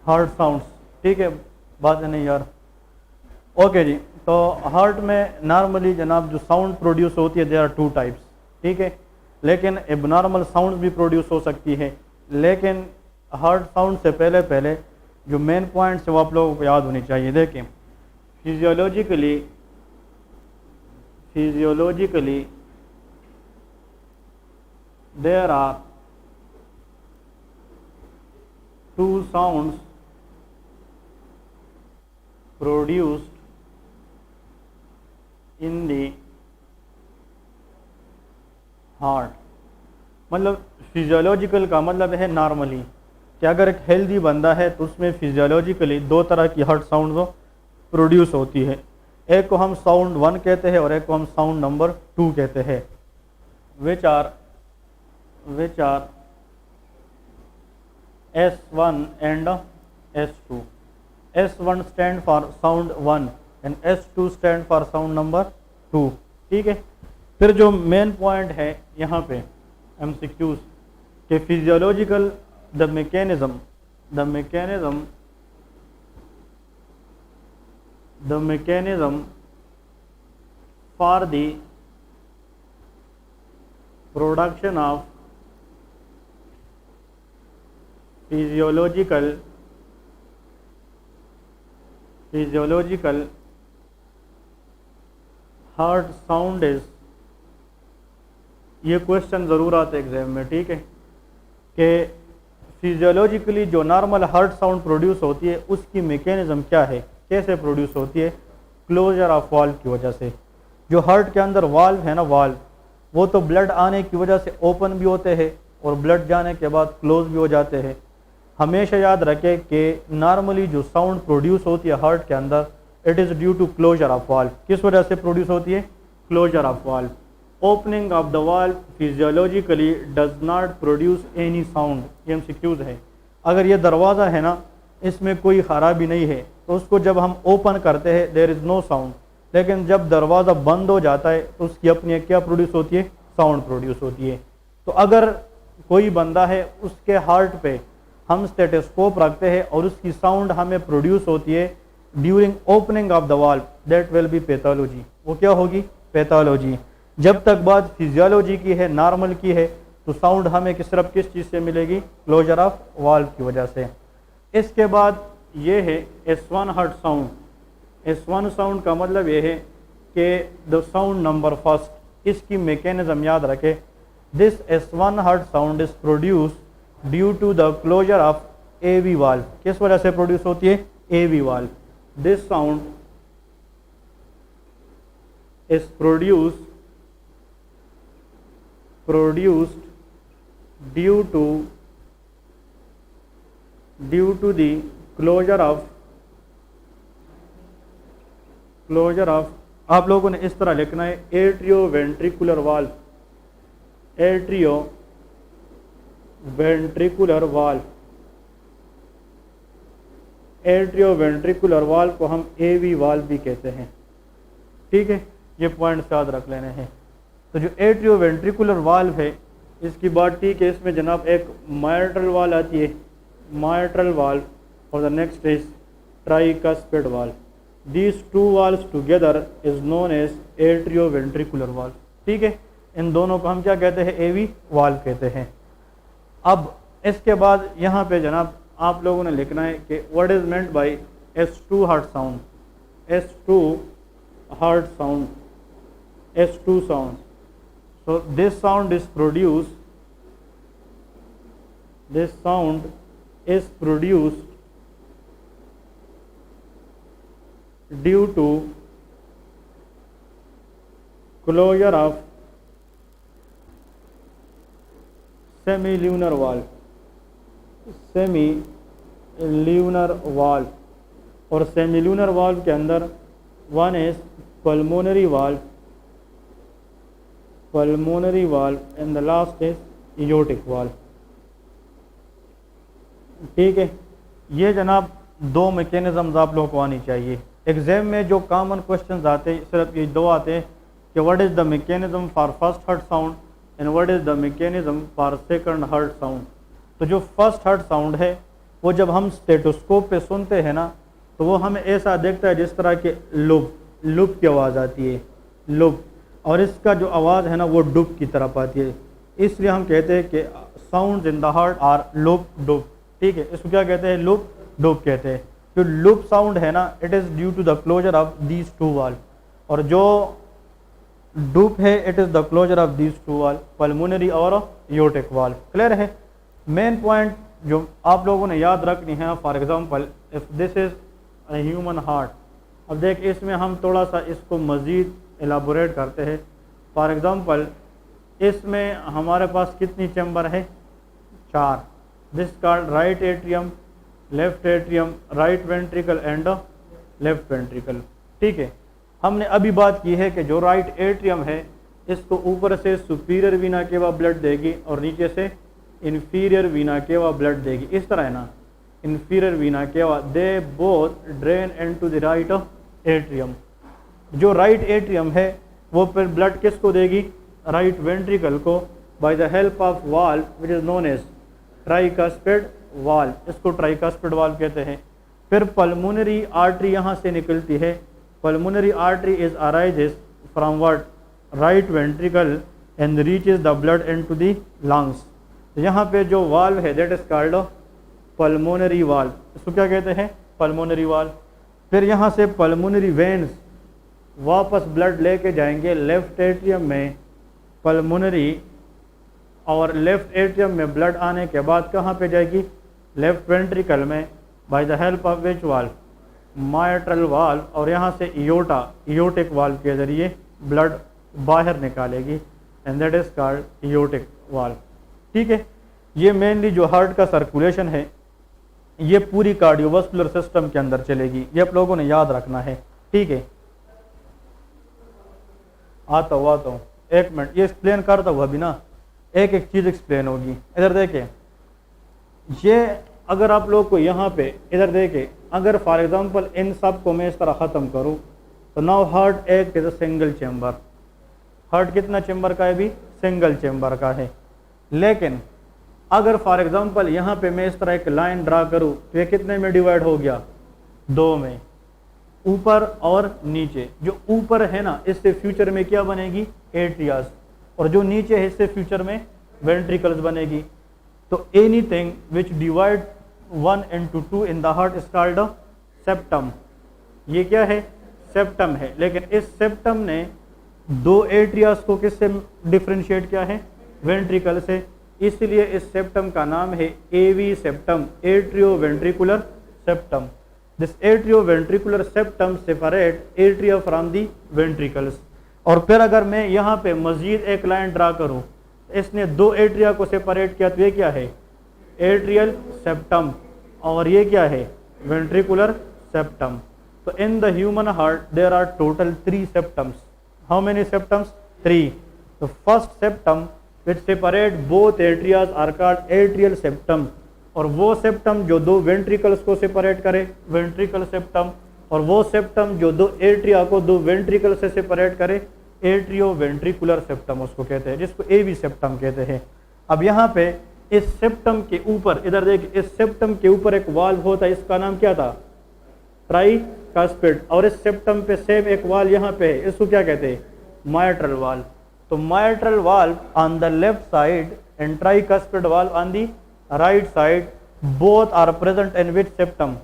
Heart sounds, ठीक है, बात है नहीं यार। ओके जी, तो हार्ट में नॉर्मली जनाब जो साउंड प्रोड्यूस होती है, देयर आर टू टाइप्स, ठीक है, लेकिन एबनॉर्मल साउंड भी प्रोड्यूस हो सकती है। लेकिन हार्ट साउंड से पहले पहले जो मेन पॉइंट्स है वो आप लोगों को याद होनी चाहिए। देखें, physiologically there are two sounds produced in the heart. मतलब फिजियोलॉजिकल का मतलब है नॉर्मली, कि अगर एक हेल्दी बंदा है तो उसमें फिजियोलॉजिकली दो तरह की हार्ट साउंड प्रोड्यूस होती है। एक को हम साउंड 1 कहते हैं और एक को हम साउंड नंबर 2 कहते हैं, which are S1 and S2। S1 stand for sound 1 and S2 stand for sound number 2, ठीक है। फिर जो मेन पॉइंट है यहाँ पे MCQs के physiological the mechanism for the production of physiological heart sound is, ये क्वेश्चन ज़रूर आते एग्जाम में, ठीक है, कि फिजियोलॉजिकली जो नॉर्मल हार्ट साउंड प्रोड्यूस होती है उसकी मैकेनिज्म क्या है, कैसे प्रोड्यूस होती है। क्लोजर ऑफ वाल्व की वजह से। जो हार्ट के अंदर वाल्व है ना, वाल्व, वो तो ब्लड आने की वजह से ओपन भी होते हैं और ब्लड जाने के बाद क्लोज भी हो जाते हैं। हमेशा याद रखें कि नॉर्मली जो साउंड प्रोड्यूस होती है हार्ट के अंदर, it is due to closure of valve. किस वजह से प्रोड्यूस होती है? Closure of valve. Opening of the valve physiologically does not produce any sound. ये MCQs है। अगर ये दरवाज़ा है ना, इसमें कोई खराबी नहीं है, तो उसको जब हम ओपन करते हैं देयर इज़ नो साउंड। लेकिन जब दरवाज़ा बंद हो जाता है तो उसकी अपनी क्या प्रोड्यूस होती है? साउंड प्रोड्यूस होती है। तो अगर कोई बंदा है, उसके हार्ट पे हम स्टेथोस्कोप रखते हैं और उसकी साउंड हमें प्रोड्यूस होती है during opening of the valve, that will be pathology. वो क्या होगी? पैथोलॉजी। जब तक बात फिजियोलॉजी की है, नॉर्मल की है, तो साउंड हमें सिर्फ किस चीज़ से मिलेगी? क्लोजर ऑफ वाल्व की वजह से। इसके बाद ये है S1 heart sound. S1 sound का मतलब ये है कि द साउंड नंबर फर्स्ट। इसकी मैकेनिज्म याद रखें। This S1 heart sound is produce due to the closure of AV valve. किस वजह से प्रोड्यूस होती है? AV valve. This sound is produced due to the closure of आप लोगों ने इस तरह लिखना है एट्रियोवेंट्रिकुलर वाल्व। एट्रियोवेंट्रिकुलर वाल्व को हम AV वाल्व भी कहते हैं, ठीक है। ये पॉइंट याद रख लेने हैं। तो जो एट्रियोवेंट्रिकुलर वाल्व है, इसकी बात ठीक है। इसमें जनाब एक माइट्रल वाल्व आती है, माइट्रल वाल्व, और the next is tricuspid valve. These two valves together is known as atrioventricular valve, ठीक है। इन दोनों को हम क्या कहते हैं? AV वाल्व कहते हैं। अब इसके बाद यहाँ पे जनाब आप लोगों ने लिखना है कि what is meant by S2 heart sound. S2 heart sound, S2 sound. So this sound is produced due to closure of semilunar valve। और सेमिल्यूनर वाल्व के अंदर one is pulmonary valve and the last is aortic valve, ठीक है। ये जनाब दो mechanisms आप लोगों को आनी चाहिए। एग्जाम में जो कॉमन क्वेश्चंस आते हैं सिर्फ ये दो आते हैं कि what is the mechanism for first heart sound and what is the mechanism for second heart sound. तो जो फर्स्ट हार्ट साउंड है वो जब हम स्टेटोस्कोप पे सुनते हैं ना तो वो हमें ऐसा देखता है जिस तरह के लुप की आवाज़ आती है, लुप, और इसका जो आवाज़ है ना वो डुब की तरफ आती है। इसलिए हम कहते हैं कि sounds in the heart are lub dub. ठीक है, इसको क्या कहते हैं? लुप डुब कहते हैं। जो लुप साउंड है ना it is due to the closure of these two valve, और जो डुब है it is the closure of these two valve, pulmonary और एओर्टिक वाल्व। क्लियर है? मेन पॉइंट जो आप लोगों ने याद रखनी है, for example if this is a human heart, अब देख इसमें हम थोड़ा सा इसको मज़ीद एलाबोरेट करते हैं। फॉर एग्जांपल इसमें हमारे पास कितनी चैम्बर है? 4। This called right atrium, left atrium, right ventricle and left ventricle. ठीक है, हमने अभी बात की है कि जो राइट एट्रियम है इसको ऊपर से सुपीरियर वीना केवा ब्लड देगी और नीचे से इंफीरियर वीना केवा ब्लड देगी। इस तरह है ना, inferior vena cava, they both drain into the right atrium. जो राइट एट्रियम है वो फिर ब्लड किसको देगी? राइट वेंट्रिकल को, by the help of valve which is known as tricuspid valve. इसको ट्राइकास्पिड वाल्व कहते हैं। फिर पल्मोनरी आर्टरी यहाँ से निकलती है। Pulmonary artery is arises from what? Right ventricle and reaches the blood into the lungs. यहाँ पे जो वाल्व है that is called pulmonary valve. इसको क्या कहते हैं? Pulmonary valve. फिर यहाँ से पल्मोनरी वेन्स वापस ब्लड लेके जाएंगे लेफ्ट एट्रियम में, पल्मोनरी, और लेफ्ट एट्रियम में ब्लड आने के बाद कहाँ पे जाएगी? लेफ्ट वेंट्रिकल में, bye the help of which valve? Mitral valve, और यहाँ से एओर्टिक वाल्व के जरिए ब्लड बाहर निकालेगी and that is called aortic valve. ठीक है, ये मेनली जो हार्ट का सर्कुलेशन है ये पूरी कार्डियोवास्कुलर सिस्टम के अंदर चलेगी, ये आप लोगों ने याद रखना है। ठीक है, आता हूँ, एक मिनट, ये एक्सप्लेन करता हुआ भी ना एक एक चीज़ एक्सप्लेन होगी। इधर देखें, ये अगर आप लोग को यहाँ पे इधर देखें, अगर फॉर एग्जांपल इन सब को मैं इस तरह ख़त्म करूँ तो नाउ हार्ट एक is a single chamber. Heart कितना चैम्बर का है? भी सिंगल चैम्बर का है। लेकिन अगर फॉर एग्जांपल यहाँ पे मैं इस तरह एक लाइन ड्रा करूँ तो ये कितने में डिवाइड हो गया? 2 में, ऊपर और नीचे। जो ऊपर है ना इससे फ्यूचर में क्या बनेगी? एट्रियास, और जो नीचे है इससे फ्यूचर में वेंट्रिकल्स बनेगी। तो anything which divide 1 into 2 in the heart is called a septum. ये क्या है? सेप्टम है। लेकिन इस सेप्टम ने 2 एट्रियास को किससे डिफ्रेंशिएट किया है? वेंट्रिकल से। इसलिए इस सेप्टम का नाम है AV septum, atrioventricular septum. This atrioventricular septum separate atria from the ventricles. और फिर अगर मैं यहाँ पे मजीद एक लाइन ड्रा करूँ, इसने 2 एट्रिया को सेपरेट किया, तो ये क्या है? एट्रियल सेप्टम, और ये क्या है? Ventricular septum. तो in the human heart there are total 3 septums. How many septums? 3। तो first septum which separate both atrias are called atrial septum, और वो सेप्टम जो 2 वेंट्रिकल्स को सेपरेट करे वेंट्रिकल सेप्टम, और वो सेप्टम जो 2 एट्रिया को 2 वेंट्रिकल से सेपरेट करे एट्रियो वेंट्रिकुलर सेप्टम उसको कहते हैं, जिसको एवी सेप्टम कहते हैं। अब यहाँ पे इस सेप्टम के ऊपर, इधर देख, इस सेप्टम के ऊपर एक वाल्व होता है, इसका नाम क्या था? ट्राइकास्पिड। और इस सेप्टम पे सेम एक वाल्व यहाँ पे है, इसको क्या कहते हैं? Mitral valve. तो mitral valve on the left side and tricuspid valve on the right side, both are present in which septum?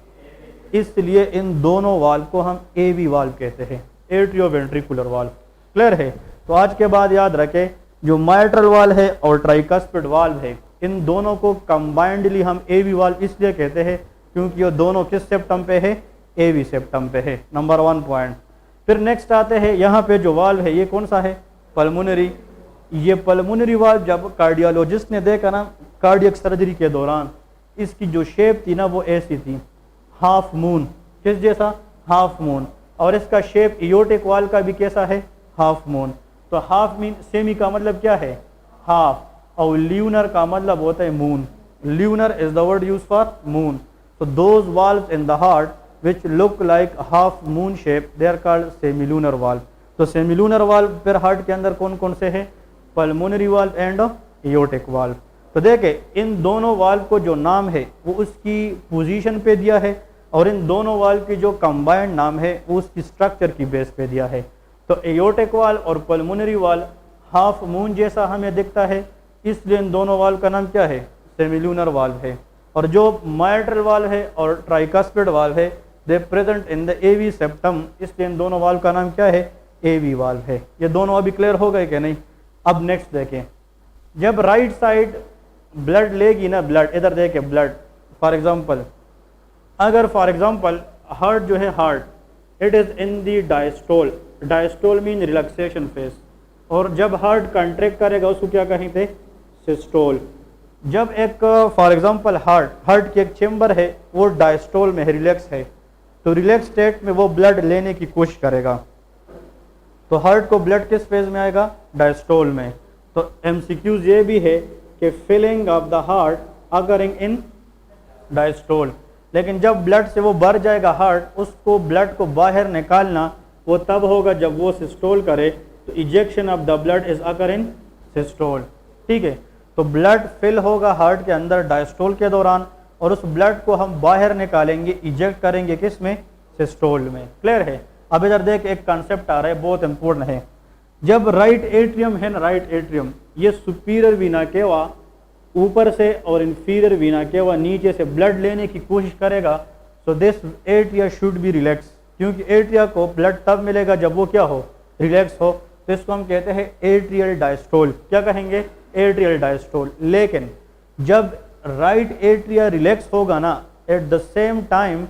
इसलिए इन दोनों वाल्व को हम एवी वाल्व कहते हैं, एट्रियो वेंट्रिकुलर वाल्व। क्लियर है? तो आज के बाद याद रखें, जो माइट्रल वाल्व है और ट्राइकास्पिड वाल्व है, इन दोनों को कंबाइंडली हम एवी वाल्व इसलिए कहते हैं क्योंकि ये दोनों किस सेप्टम पे है? एवी सेप्टम पे है। Number 1 point. फिर नेक्स्ट आते हैं, यहाँ पे जो वाल्व है ये कौन सा है? पल्मोनरी। ये पल्मोनरी वाल्व जब कार्डियोलॉजिस्ट ने देखा ना कार्डियक सर्जरी के दौरान, इसकी जो शेप थी ना वो ऐसी थी, हाफ मून। किस जैसा? Half moon. और इसका शेप एओर्टिक वाल्व का भी कैसा है? Half moon. तो हाफ मीन, सेमी का मतलब क्या है? हाफ, और ल्यूनर का मतलब होता है moon. Lunar is the word use for moon. तो those valves in the heart which look like half moon shape, they are called semilunar valve। तो सेमिलूनर वाल्व फिर हार्ट के अंदर कौन कौन से हैं? Pulmonary valve and aortic valve. तो देखे इन दोनों वाल्व को जो नाम है वो उसकी पोजीशन पे दिया है, और इन दोनों वाल्व की जो कंबाइंड नाम है वो उसकी स्ट्रक्चर की बेस पे दिया है। तो एयोर्टिक वाल्व और पल्मोनरी वाल्व हाफ मून जैसा हमें दिखता है, इसलिए इन दोनों वाल्व का नाम क्या है, सेमिल्यूनर वाल्व है। और जो माइट्रल वाल्व है और ट्राइकस्पिड वाल्व है, they present in the AV septum, इसलिए इन दोनों वाल्व का नाम क्या है, एवी वाल्व है। ये दोनों अभी क्लियर हो गए कि नहीं। अब नेक्स्ट देखें, जब राइट साइड ब्लड लेगी ना, ब्लड इधर देखें, ब्लड फॉर एग्जांपल, अगर फॉर एग्जांपल हार्ट जो है, heart it is in the diastole, diastole mean relaxation phase, और जब हार्ट कंट्रैक्ट करेगा उसको क्या कहेंगे, सिस्टोल। जब एक फॉर एग्जांपल हार्ट की एक चेंबर है वो डायस्टोल में है, रिलैक्स है, तो रिलैक्स स्टेट में वो ब्लड लेने की कोशिश करेगा, तो हार्ट को ब्लड किस फेज में आएगा, डायस्टोल में। तो एमसीक्यूज ये भी है कि filling of the heart occurring in diastole, लेकिन जब ब्लड से वो भर जाएगा हार्ट, उसको ब्लड को बाहर निकालना वो तब होगा जब वो सिस्टोल करे, तो ejection of the blood is occur in systole. ठीक है, तो ब्लड फिल होगा हार्ट के अंदर डायस्टोल के दौरान, और उस ब्लड को हम बाहर निकालेंगे, इजेक्ट करेंगे किस में, सिस्टोल में। क्लियर है। अब इधर देख एक कॉन्सेप्ट आ रहा है, बहुत इंपॉर्टेंट है। जब राइट एट्रियम है ना, राइट एट्रियम, ये सुपीरियर वीना केवा ऊपर से और इंफीरियर वीना केवा नीचे से ब्लड लेने की कोशिश करेगा, so this atria should be relax, क्योंकि एट्रिया को ब्लड तब मिलेगा जब वो क्या हो, रिलैक्स हो। तो इसको हम कहते हैं एट्रियल डायस्टोल। क्या कहेंगे, एट्रियल डायस्टोल। लेकिन जब राइट एट्रिया रिलैक्स होगा ना, at the same time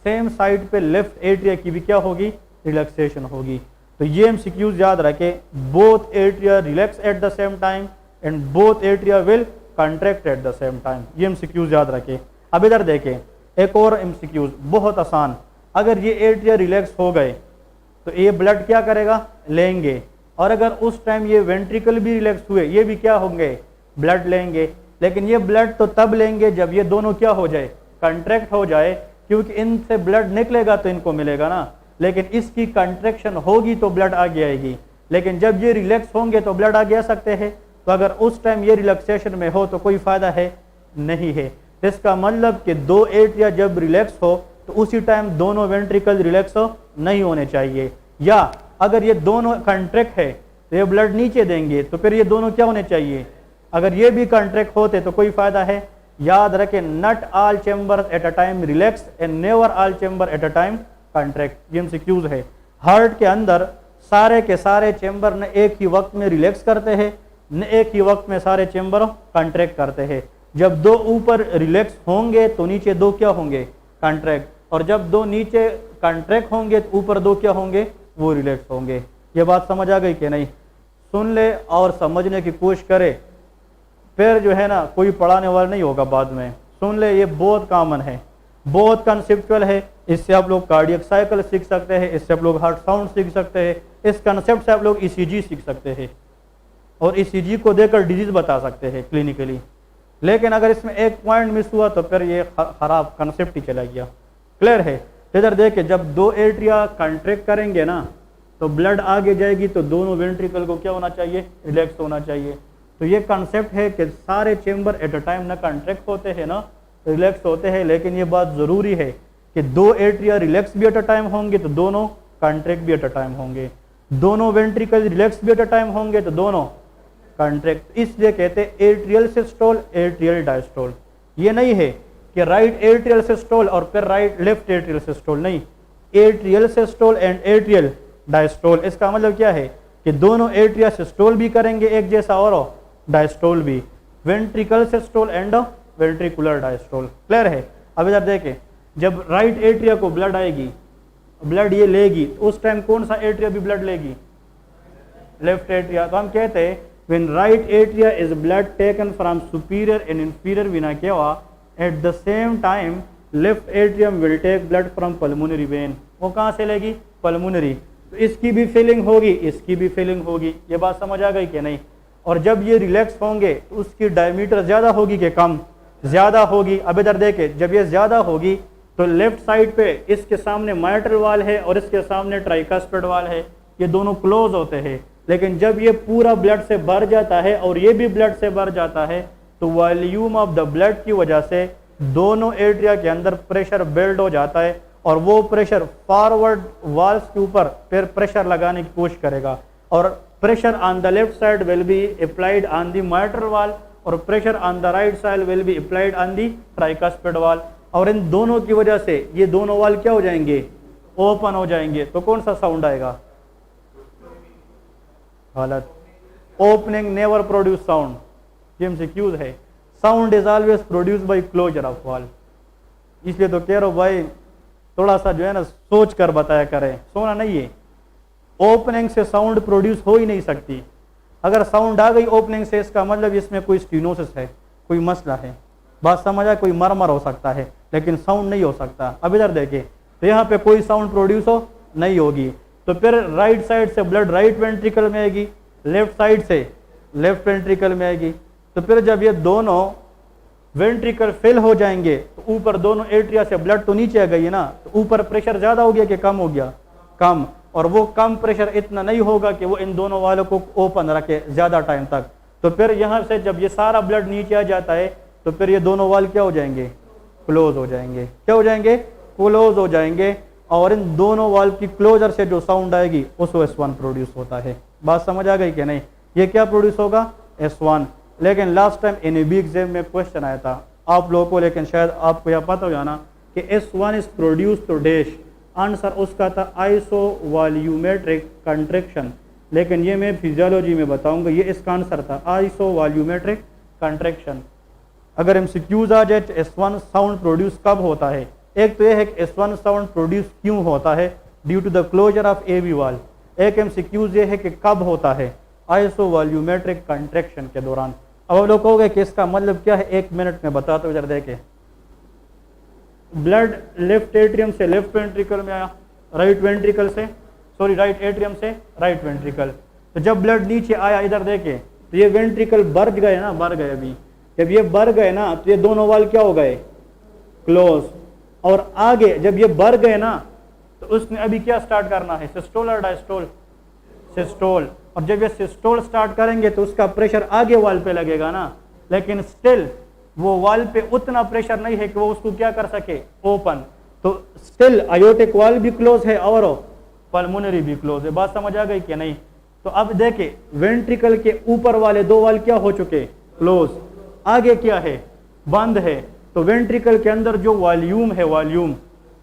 same side पे लेफ्ट एट्रिया की भी क्या होगी, रिलैक्सेशन होगी। तो ये एमसीक्यूज याद रखें, both atria relax at the same time and both atria will contract at the same time. ये एमसीक्यूज याद रखें। अब इधर देखें एक और एमसीक्यूज बहुत आसान, अगर ये एट्रिया रिलैक्स हो गए तो ये ब्लड क्या करेगा, लेंगे, और अगर उस टाइम ये वेंट्रिकल भी रिलैक्स हुए, ये भी क्या होंगे, ब्लड लेंगे। लेकिन ये ब्लड तो तब लेंगे जब ये दोनों क्या हो जाए, कंट्रैक्ट हो जाए, क्योंकि इनसे ब्लड निकलेगा तो इनको मिलेगा ना, लेकिन इसकी कंट्रैक्शन होगी तो ब्लड आगे आएगी। लेकिन जब ये रिलैक्स होंगे तो ब्लड आगे आ सकते हैं, तो अगर उस टाइम ये रिलैक्सेशन में हो तो कोई फायदा है नहीं है। इसका मतलब कि दो एट्रिया जब रिलैक्स हो तो उसी टाइम दोनों वेंट्रिकल रिलैक्स नहीं होने चाहिए, या अगर ये दोनों कंट्रैक्ट है तो ये ब्लड नीचे देंगे, तो फिर ये दोनों क्या होने चाहिए, अगर ये भी कंट्रैक्ट होते तो कोई फायदा है। याद रखें, not all chamber at a time relax and never all chamber at a time contract. ये एमसीक्यूज है। हार्ट के अंदर सारे के सारे चेंबर न एक ही वक्त में रिलैक्स करते हैं, न एक ही वक्त में सारे चेंबर कंट्रैक्ट करते हैं। जब दो ऊपर रिलैक्स होंगे तो नीचे दो क्या होंगे, कंट्रैक्ट, और जब दो नीचे कंट्रैक्ट होंगे तो ऊपर दो क्या होंगे, वो रिलैक्स होंगे। ये बात समझ आ गई कि नहीं। सुन ले और समझने की कोशिश करे, फिर जो है ना कोई पढ़ाने वाला नहीं होगा बाद में। सुन ले, ये बहुत कॉमन है, बहुत कंसेप्चुअल है। इससे आप लोग कार्डियक साइकिल सीख सकते हैं, इससे आप लोग हार्ट साउंड सीख सकते हैं, इस कंसेप्ट से आप लोग ईसीजी सीख सकते हैं, और ईसीजी को देकर डिजीज बता सकते हैं क्लिनिकली। लेकिन अगर इसमें एक पॉइंट मिस हुआ तो फिर ये खराब कंसेप्ट ही चला गया। क्लियर है। इधर देखे, जब दो एट्रिया कंट्रैक्ट करेंगे ना तो ब्लड आगे जाएगी, तो दोनों वेंट्रिकल को क्या होना चाहिए, रिलैक्स होना चाहिए। तो ये कंसेप्ट है कि सारे चेंबर एट अ टाइम ना कंट्रैक्ट होते हैं ना रिलैक्स होते हैं, लेकिन ये बात ज़रूरी है कि दो एट्रिया रिलैक्स भी एट अ टाइम होंगे तो दोनों कंट्रैक्ट भी एट अ टाइम होंगे, दोनों वेंट्रिकल रिलैक्स भी एट अ टाइम होंगे तो दोनों कंट्रैक्ट। इसलिए कहते हैं एट्रियल सिस्टोल, एट्रियल डायस्टोल। ये नहीं है कि राइट एट्रियल सिस्टोल और फिर राइट लेफ्ट एट्रियल सिस्टोल, नहीं, atrial systole and atrial diastole. इसका मतलब क्या है कि दोनों एट्रिया सिस्टोल भी करेंगे एक जैसा और डायस्टोल भी, ventricle systole and ventricular diastole. Clear है। अब इधर देखें, जब राइट एट्रिया को ब्लड आएगी, ब्लड ये लेगी, तो उस टाइम कौन सा एट्रिया भी ब्लड लेगी, लेफ्ट एट्रिया। तो हम कहते हैं when right atria is blood taken from superior and inferior vena cava, at the same time left atrium will take blood from pulmonary vein। वो कहाँ से लेगी, पल्मोनरी। तो इसकी भी फीलिंग होगी, इसकी भी फीलिंग होगी। ये बात समझ आ गई कि नहीं। और जब ये रिलैक्स होंगे तो उसकी डायमीटर ज़्यादा होगी कि कम, ज़्यादा होगी। अब इधर देखे, जब ये ज़्यादा होगी तो लेफ्ट साइड पे इसके सामने माइट्रल वाल है और इसके सामने ट्राइकस्पिड वाल है, ये दोनों क्लोज होते हैं। लेकिन जब ये पूरा ब्लड से भर जाता है और ये भी ब्लड से भर जाता है, तो वॉल्यूम ऑफ द ब्लड की वजह से दोनों एट्रिया के अंदर प्रेशर बिल्ड हो जाता है और वो प्रेशर फॉरवर्ड वॉल्स के ऊपर फिर प्रेशर लगाने की कोशिश करेगा और pressure on the left side will be applied on the mitral wall और pressure on the right side will be applied on the tricuspid wall और इन दोनों की वजह से ये दोनों वॉल क्या हो जाएंगे, ओपन हो जाएंगे। तो कौन सा साउंड आएगा, गलत, ओपनिंग नेवर प्रोड्यूस साउंड, ये एमसीक्यूज है। Sound is always produce by closure of valve. इसलिए तो कह रहा हूं भाई थोड़ा सा जो है ना सोच कर बताया करें, सोना नहीं है। ओपनिंग से साउंड प्रोड्यूस हो ही नहीं सकती। अगर साउंड आ गई ओपनिंग से इसका मतलब इसमें कोई स्टीनोसिस है, कोई मसला है। बात समझ आए, कोई मरमर हो सकता है लेकिन साउंड नहीं हो सकता। अब इधर देखें तो यहाँ पे कोई साउंड प्रोड्यूस हो नहीं होगी। तो फिर राइट साइड से ब्लड राइट वेंट्रिकल में आएगी, लेफ्ट साइड से लेफ्ट वेंट्रिकल में आएगी। तो फिर जब ये दोनों वेंट्रिकल फिल हो जाएंगे तो ऊपर दोनों एट्रिया से ब्लड तो नीचे आ गई है ना, तो ऊपर प्रेशर ज्यादा हो गया कि कम हो गया, कम। और वो कम प्रेशर इतना नहीं होगा कि वो इन दोनों वालों को ओपन रखे ज्यादा टाइम तक। तो फिर यहाँ से जब ये सारा ब्लड नीचे आ जाता है तो फिर ये दोनों वाल क्या हो जाएंगे, क्लोज हो जाएंगे। क्या हो जाएंगे, क्लोज हो जाएंगे। और इन दोनों वाल की क्लोजर से जो साउंड आएगी उस S1 प्रोड्यूस होता है। बात समझ आ गई कि नहीं, ये क्या प्रोड्यूस होगा, S1। लेकिन लास्ट टाइम एनईबी एग्जाम में क्वेश्चन आया था आप लोगों को, लेकिन शायद आपको यह पता हो जाना कि S1 इज प्रोड्यूस तो डैश, आंसर उसका था आइसो वॉल्यूमेट्रिक कंट्रैक्शन। लेकिन ये मैं फिजियोलॉजी में बताऊंगा, ये इसका आंसर था आइसो वॉल्यूमेट्रिक कंट्रैक्शन। अगर एमसीक्यूज आ जाए तो S1 साउंड प्रोड्यूस कब होता है, एक तो यह है कि S1 साउंड प्रोड्यूस क्यों होता है, due to the closure of AV valve. एक एमसीक्यूज ये है कि कब होता है, आइसो वॉल्यूमेट्रिक कंट्रैक्शन के दौरान। अब आप लोग कहोगे कि इसका मतलब क्या है, एक मिनट में बताते हो, इधर देखे। ब्लड लेफ्ट एट्रियम से लेफ्ट वेंट्रिकल में आया, राइट वेंट्रिकल से सॉरी राइट एट्रियम से राइट वेंट्रिकल। तो जब ब्लड नीचे आया इधर देखे तो ये वेंट्रिकल भर गए ना, भर गए। अभी जब ये भर गए ना तो ये दोनों वाल क्या हो गए, क्लोज। और आगे जब ये भर गए ना तो उसने अभी क्या स्टार्ट करना है, सिस्टोल और डायस्टोल, सिस्टोल। और जब ये सिस्टोल स्टार्ट करेंगे तो उसका प्रेशर आगे वाल पे लगेगा ना, लेकिन स्टिल वो वाल पे उतना प्रेशर नहीं है कि वो उसको क्या कर सके, ओपन। तो स्टिल आयोटिक वाल भी क्लोज है और पल्मोनरी भी क्लोज है। बात समझ आ गई कि नहीं। तो अब देखे वेंट्रिकल के ऊपर वाले दो वाल क्या हो चुके, क्लोज। आगे क्या है, बंद है। तो वेंट्रिकल के अंदर जो वॉल्यूम है, वॉल्यूम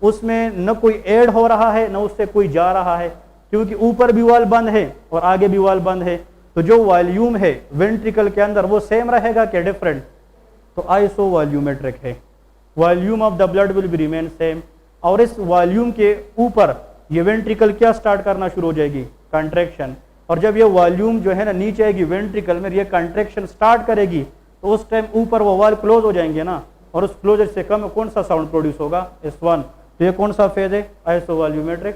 उसमें न कोई ऐड हो रहा है न उससे कोई जा रहा है, क्योंकि ऊपर भी वाल बंद है और आगे भी वाल बंद है। तो जो वॉल्यूम है वेंट्रिकल के अंदर वो सेम रहेगा कि डिफरेंट, तो आइसो वॉल्यूमेट्रिक है। Volume of the blood will be remain same. और इस वॉल्यूम के ऊपर ये वेंट्रिकल क्या स्टार्ट करना शुरू हो जाएगी, कंट्रैक्शन। और जब ये वॉल्यूम जो है ना नीचे आएगी वेंट्रिकल में, ये कंट्रैक्शन स्टार्ट करेगी तो उस टाइम ऊपर वो वाल क्लोज हो जाएंगे ना, और उस क्लोजर से कम कौन सा साउंड प्रोड्यूस होगा, S1। तो ये कौन सा फेज है, आइसो वॉल्यूमेट्रिक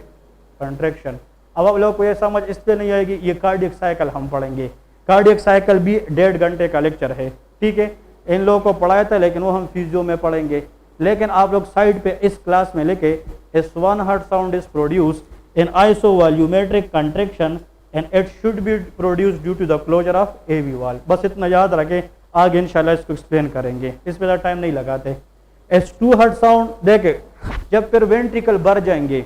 कंट्रैक्शन। अब आप लोगों को ये समझ इसलिए नहीं आएगी, ये कार्डियक साइकिल हम पढ़ेंगे। कार्डियक साइकिल भी 1.5 घंटे का लेक्चर है, ठीक है। इन लोगों को पढ़ाया था लेकिन वो हम फिजियो में पढ़ेंगे। लेकिन आप लोग साइड पे इस क्लास में लिखे S1 heart sound is produced in iso volumetric contraction and it should be produced due to the closure of AV valve. बस इतना याद रखें, आगे इंशाल्लाह इसको एक्सप्लेन करेंगे, इस पर टाइम नहीं लगाते। S2 हार्ट साउंड देखे, जब फिर वेंट्रिकल भर जाएंगे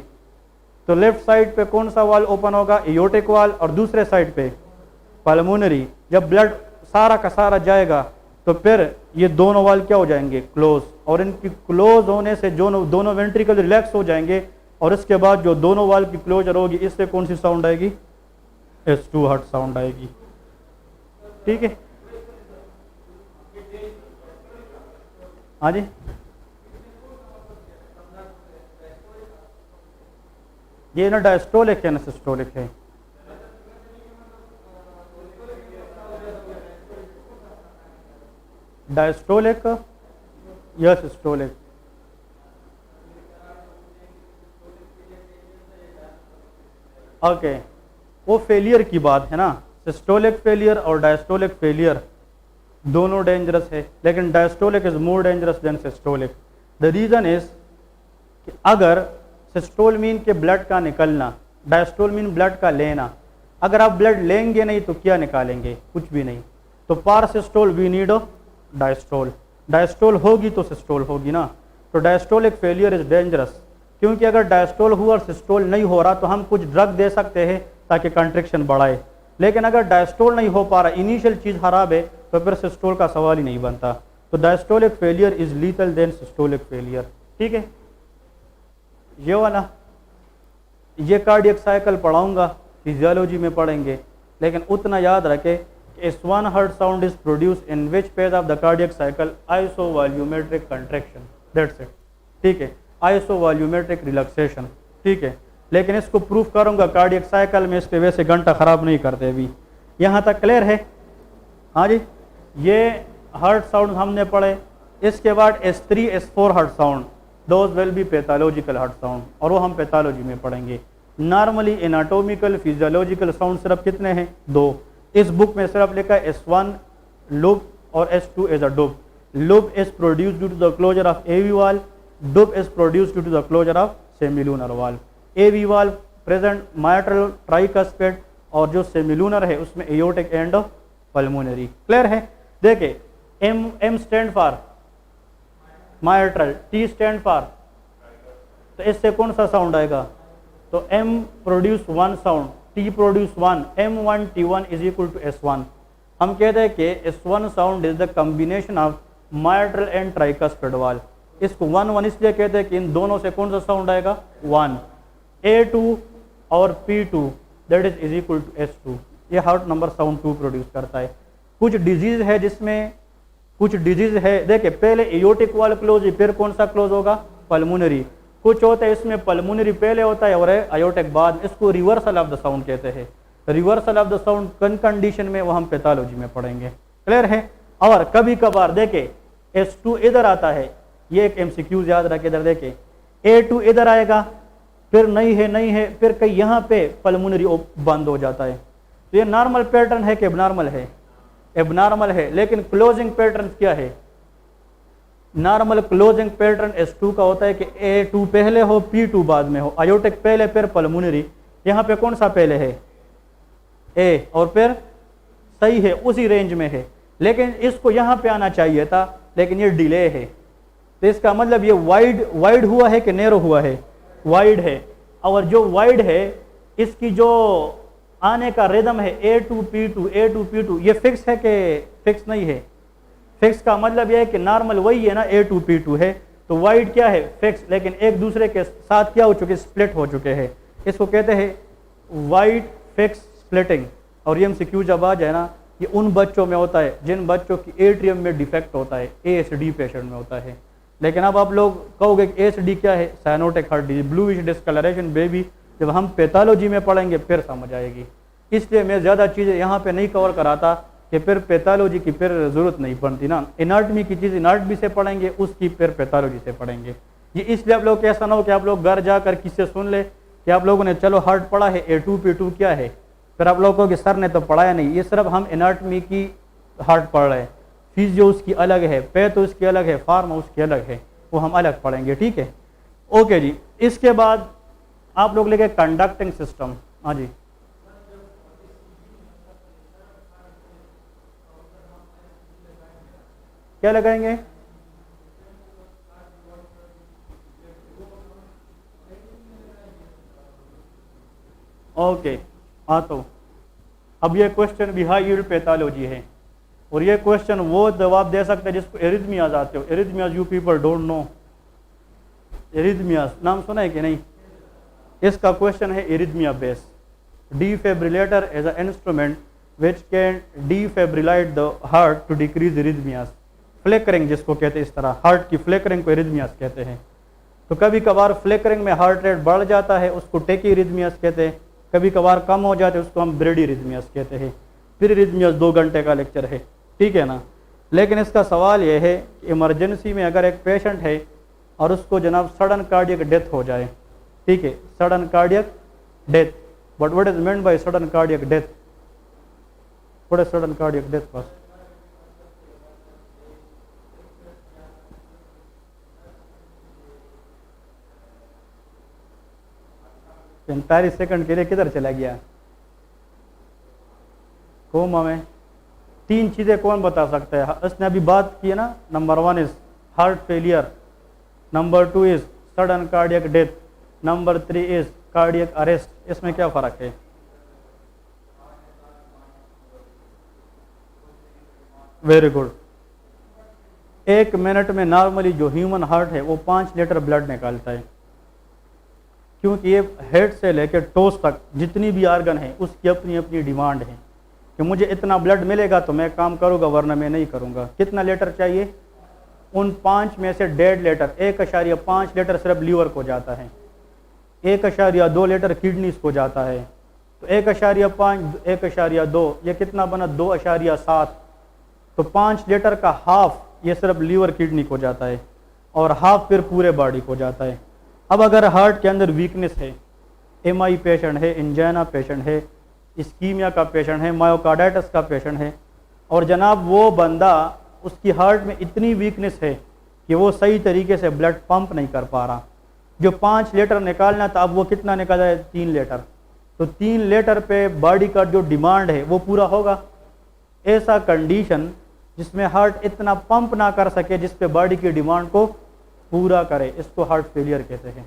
तो लेफ्ट साइड पे कौन सा वाल ओपन होगा, एयोटिक वाल, और दूसरे साइड पे पल्मोनरी। जब ब्लड सारा का सारा जाएगा तो फिर ये दोनों वाल क्या हो जाएंगे, क्लोज। और इनकी क्लोज होने से जो दोनों वेंट्रिकल रिलैक्स हो जाएंगे और इसके बाद जो दोनों वाल की क्लोजर होगी इससे कौन सी साउंड आएगी, S2 हार्ट साउंड आएगी, ठीक है। हाँ जी, ये ना डायस्टोलिक है ना सिस्टोलिक है, डायस्टोलिक या सिस्टोलिक। ओके, वो फेलियर की बात है ना, सिस्टोलिक फेलियर और डायस्टोलिक फेलियर दोनों डेंजरस है, लेकिन diastolic is more dangerous than systolic. The reason is कि अगर सिस्टोल मीन के ब्लड का निकलना, डायस्टोल मीन ब्लड का लेना। अगर आप ब्लड लेंगे नहीं तो क्या निकालेंगे, कुछ भी नहीं। तो पार systole we need diastole, diastole होगी तो सिस्टोल होगी ना, तो डायस्टोलिक फेलियर इज डेंजरस, क्योंकि अगर डायस्टोल हुआ और सिस्टोल नहीं हो रहा तो हम कुछ ड्रग दे सकते हैं ताकि कंट्रिक्शन बढ़ाए, लेकिन अगर डायस्टोल नहीं हो पा रहा, इनिशियल चीज़ खराब है, तो फिर सिस्टोल का सवाल ही नहीं बनता। तो diastolic failure is lethal than systolic failure. ठीक है, ये वाला, ये कार्डियक साइकिल पढ़ाऊंगा, फिजियोलॉजी में पढ़ेंगे, लेकिन उतना याद रखे S1 heart sound is produce in which phase of the cardiac cycle, isovolumetric contraction, that's it. ठीक है, आइसोवॉल्यूमेट्रिक रिलैक्सेशन। ठीक है, लेकिन इसको प्रूफ करूंगा कार्डियक साइकिल में, इसके वजह से घंटा खराब नहीं करते अभी। यहाँ तक क्लियर है? हाँ जी, ये हार्ट साउंड हमने पढ़े। इसके बाद S3 S4 heart sound, those will be pathological heart sound, और वो हम पैथोलॉजी में पढ़ेंगे। नॉर्मली एनाटोमिकल फिजियोलॉजिकल साउंड सिर्फ कितने हैं? 2। इस बुक में सिर्फ लिखा है S1 लूप और S2 as a dub. Lub is produced due to the closure of AV valve, dub is produced due to the closure of semilunar valve. AV valve present mitral tricuspid, और जो सेमिलूनर है उसमें aortic and pulmonary. Clear है? देखिए, M stand for mitral, T stand for, तो इससे कौन सा साउंड आएगा? तो M produce 1 sound, T produce 1, M1 T1 is equal to S1। हम कहते हैं कि S1 sound is the combination of mitral and tricuspid valve. इसको 1 इसलिए कहते हैं कि इन दोनों से कौन सा साउंड आएगा? 1। A2 और P2 that is equal to S2। ये हार्ट नंबर साउंड 2 प्रोड्यूस करता है। कुछ डिजीज है जिसमें, कुछ डिजीज है, देखिए पहले एयोटिक वाल्व क्लोज, फिर कौन सा क्लोज होगा? पल्मोनरी। कुछ होता है इसमें पल्मोनरी पहले होता है और एयोटिक बाद, इसको रिवर्सल ऑफ द साउंड कहते हैं। रिवर्सल ऑफ द साउंड कन कंडीशन में वो हम पैथोलॉजी में पढ़ेंगे। क्लियर है? और कभी कभार देखे S2 इधर आता है, ये एक MCQ याद रखे, इधर देखे A2 इधर आएगा, फिर नहीं है, फिर कहीं यहाँ पे पल्मोनरी बंद हो जाता है। तो ये नॉर्मल पैटर्न है कि एबनॉर्मल है? एबनॉर्मल है। लेकिन क्लोजिंग पैटर्न क्या है? नॉर्मल क्लोजिंग पैटर्न S2 का होता है कि A2 पहले हो, P2 बाद में हो, आयोटिक पहले फिर पल्मोनरी। यहाँ पे कौन सा पहले है? A, और फिर सही है, उसी रेंज में है, लेकिन इसको यहाँ पे आना चाहिए था, लेकिन ये डिले है। तो इसका मतलब ये वाइड हुआ है कि नैरो हुआ है? वाइड है। और जो वाइड है इसकी जो आने का रिदम है A2 P2, ये फिक्स है कि फिक्स नहीं है? फिक्स का मतलब यह है कि नॉर्मल वही है ना, A2 P2 है, तो वाइड क्या है? फिक्स, लेकिन एक दूसरे के साथ क्या हो चुके? स्प्लिट हो चुके हैं। इसको कहते हैं वाइड फिक्स स्प्लिटिंग। और ये MCQ जब आ जाए ना, ये उन बच्चों में होता है जिन बच्चों की एट्रियम में डिफेक्ट होता है, ASD पेशेंट में होता है। लेकिन अब आप लोग कहोगे कि ASD क्या है? Cyanotic heart disease, bluish discoloration baby, जब हम पैथोलॉजी में पढ़ेंगे फिर समझ आएगी। इसलिए मैं ज़्यादा चीज़ें यहाँ पे नहीं कवर कराता कि फिर पैथोलॉजी की फिर ज़रूरत नहीं पड़ती ना। एनाटमी की चीज़ एनाटमी से पढ़ेंगे, उसकी फिर पैथोलॉजी से पढ़ेंगे। ये इसलिए आप लोग को ऐसा ना हो कि आप लोग घर जाकर किससे सुन ले कि आप लोगों ने चलो हार्ट पढ़ा है, A2 P2 क्या है, फिर आप लोगों को सर ने तो पढ़ाया नहीं। ये सिर्फ हम एनाटमी की हार्ट पढ़ रहे हैं, फिजियो उसकी अलग है, पैथो उसकी अलग है, फार्मा उसकी अलग है, वो हम अलग पढ़ेंगे। ठीक है, ओके जी। इसके बाद आप लोग लेके कंडक्टिंग सिस्टम। हाँ जी, क्या लगाएंगे? ओके, हाँ, तो अब ये क्वेश्चन भी हाई यील्ड पैथोलॉजी है, और ये क्वेश्चन वो जवाब दे सकते हैं जिसको एरिथमियाज आते हो। Arrhythmias you people don't know. Arrhythmias नाम सुना है कि नहीं? इसका क्वेश्चन है arrhythmia base. Defibrillator as a instrument which can defibrillate the heart to decrease arrhythmias. Flickering जिसको कहते हैं, इस तरह हार्ट की फ्लिकरिंग को एरिथमियाज कहते हैं। तो कभी कभार फ्लिकरिंग में हार्ट रेट बढ़ जाता है, उसको टेकी एरिथमियाज कहते हैं। कभी कभार कम हो जाते हैं, उसको हम ब्रेडी एरिथमियाज कहते हैं। फिर एरिथमियाज 2 घंटे का लेक्चर है, ठीक है ना। लेकिन इसका सवाल यह है कि इमरजेंसी में अगर एक पेशेंट है और उसको जनाब सडन कार्डियक डेथ हो जाए, ठीक है, sudden cardiac death, but what is meant by sudden cardiac death? What is sudden cardiac death? बस 45 सेकंड के लिए किधर चला गया? कोमा में तीन चीज़ें कौन बता सकता है? उसने अभी बात की है ना, number 1 is heart failure, number 2 is sudden cardiac death, number 3 is cardiac arrest. इसमें क्या फ़र्क है? Very good. 1 मिनट में नॉर्मली जो ह्यूमन हार्ट है वो 5 लीटर ब्लड निकालता है, क्योंकि ये हेड से लेकर टोस तक जितनी भी आर्गन है उसकी अपनी अपनी डिमांड है कि मुझे इतना ब्लड मिलेगा तो मैं काम करूँगा, वरना मैं नहीं करूँगा। कितना लीटर चाहिए? उन 5 में से 1.5 लीटर, 1.5 लीटर सिर्फ लीवर को जाता है, 1.2 लीटर किडनीज को जाता है, तो 1.5 1.2 ये कितना बना? 2.7। तो 5 लीटर का हाफ ये सिर्फ लीवर किडनी को जाता है और हाफ फिर पूरे बॉडी को जाता है। अब अगर हार्ट के अंदर वीकनेस है, एमआई पेशेंट है, इंजाइना पेशेंट है, इस्कीमिया का पेशेंट है, मायोकार्डाइटिस का पेशेंट है, और जनाब वो बंदा उसकी हार्ट में इतनी वीकनेस है कि वो सही तरीके से ब्लड पंप नहीं कर पा रहा, जो 5 लीटर निकालना था अब वो कितना निकाल रहा है? 3 लीटर। तो 3 लीटर पे बॉडी का जो डिमांड है वो पूरा होगा? ऐसा कंडीशन जिसमें हार्ट इतना पंप ना कर सके जिस पे बॉडी की डिमांड को पूरा करे, इसको हार्ट फेलियर कहते हैं।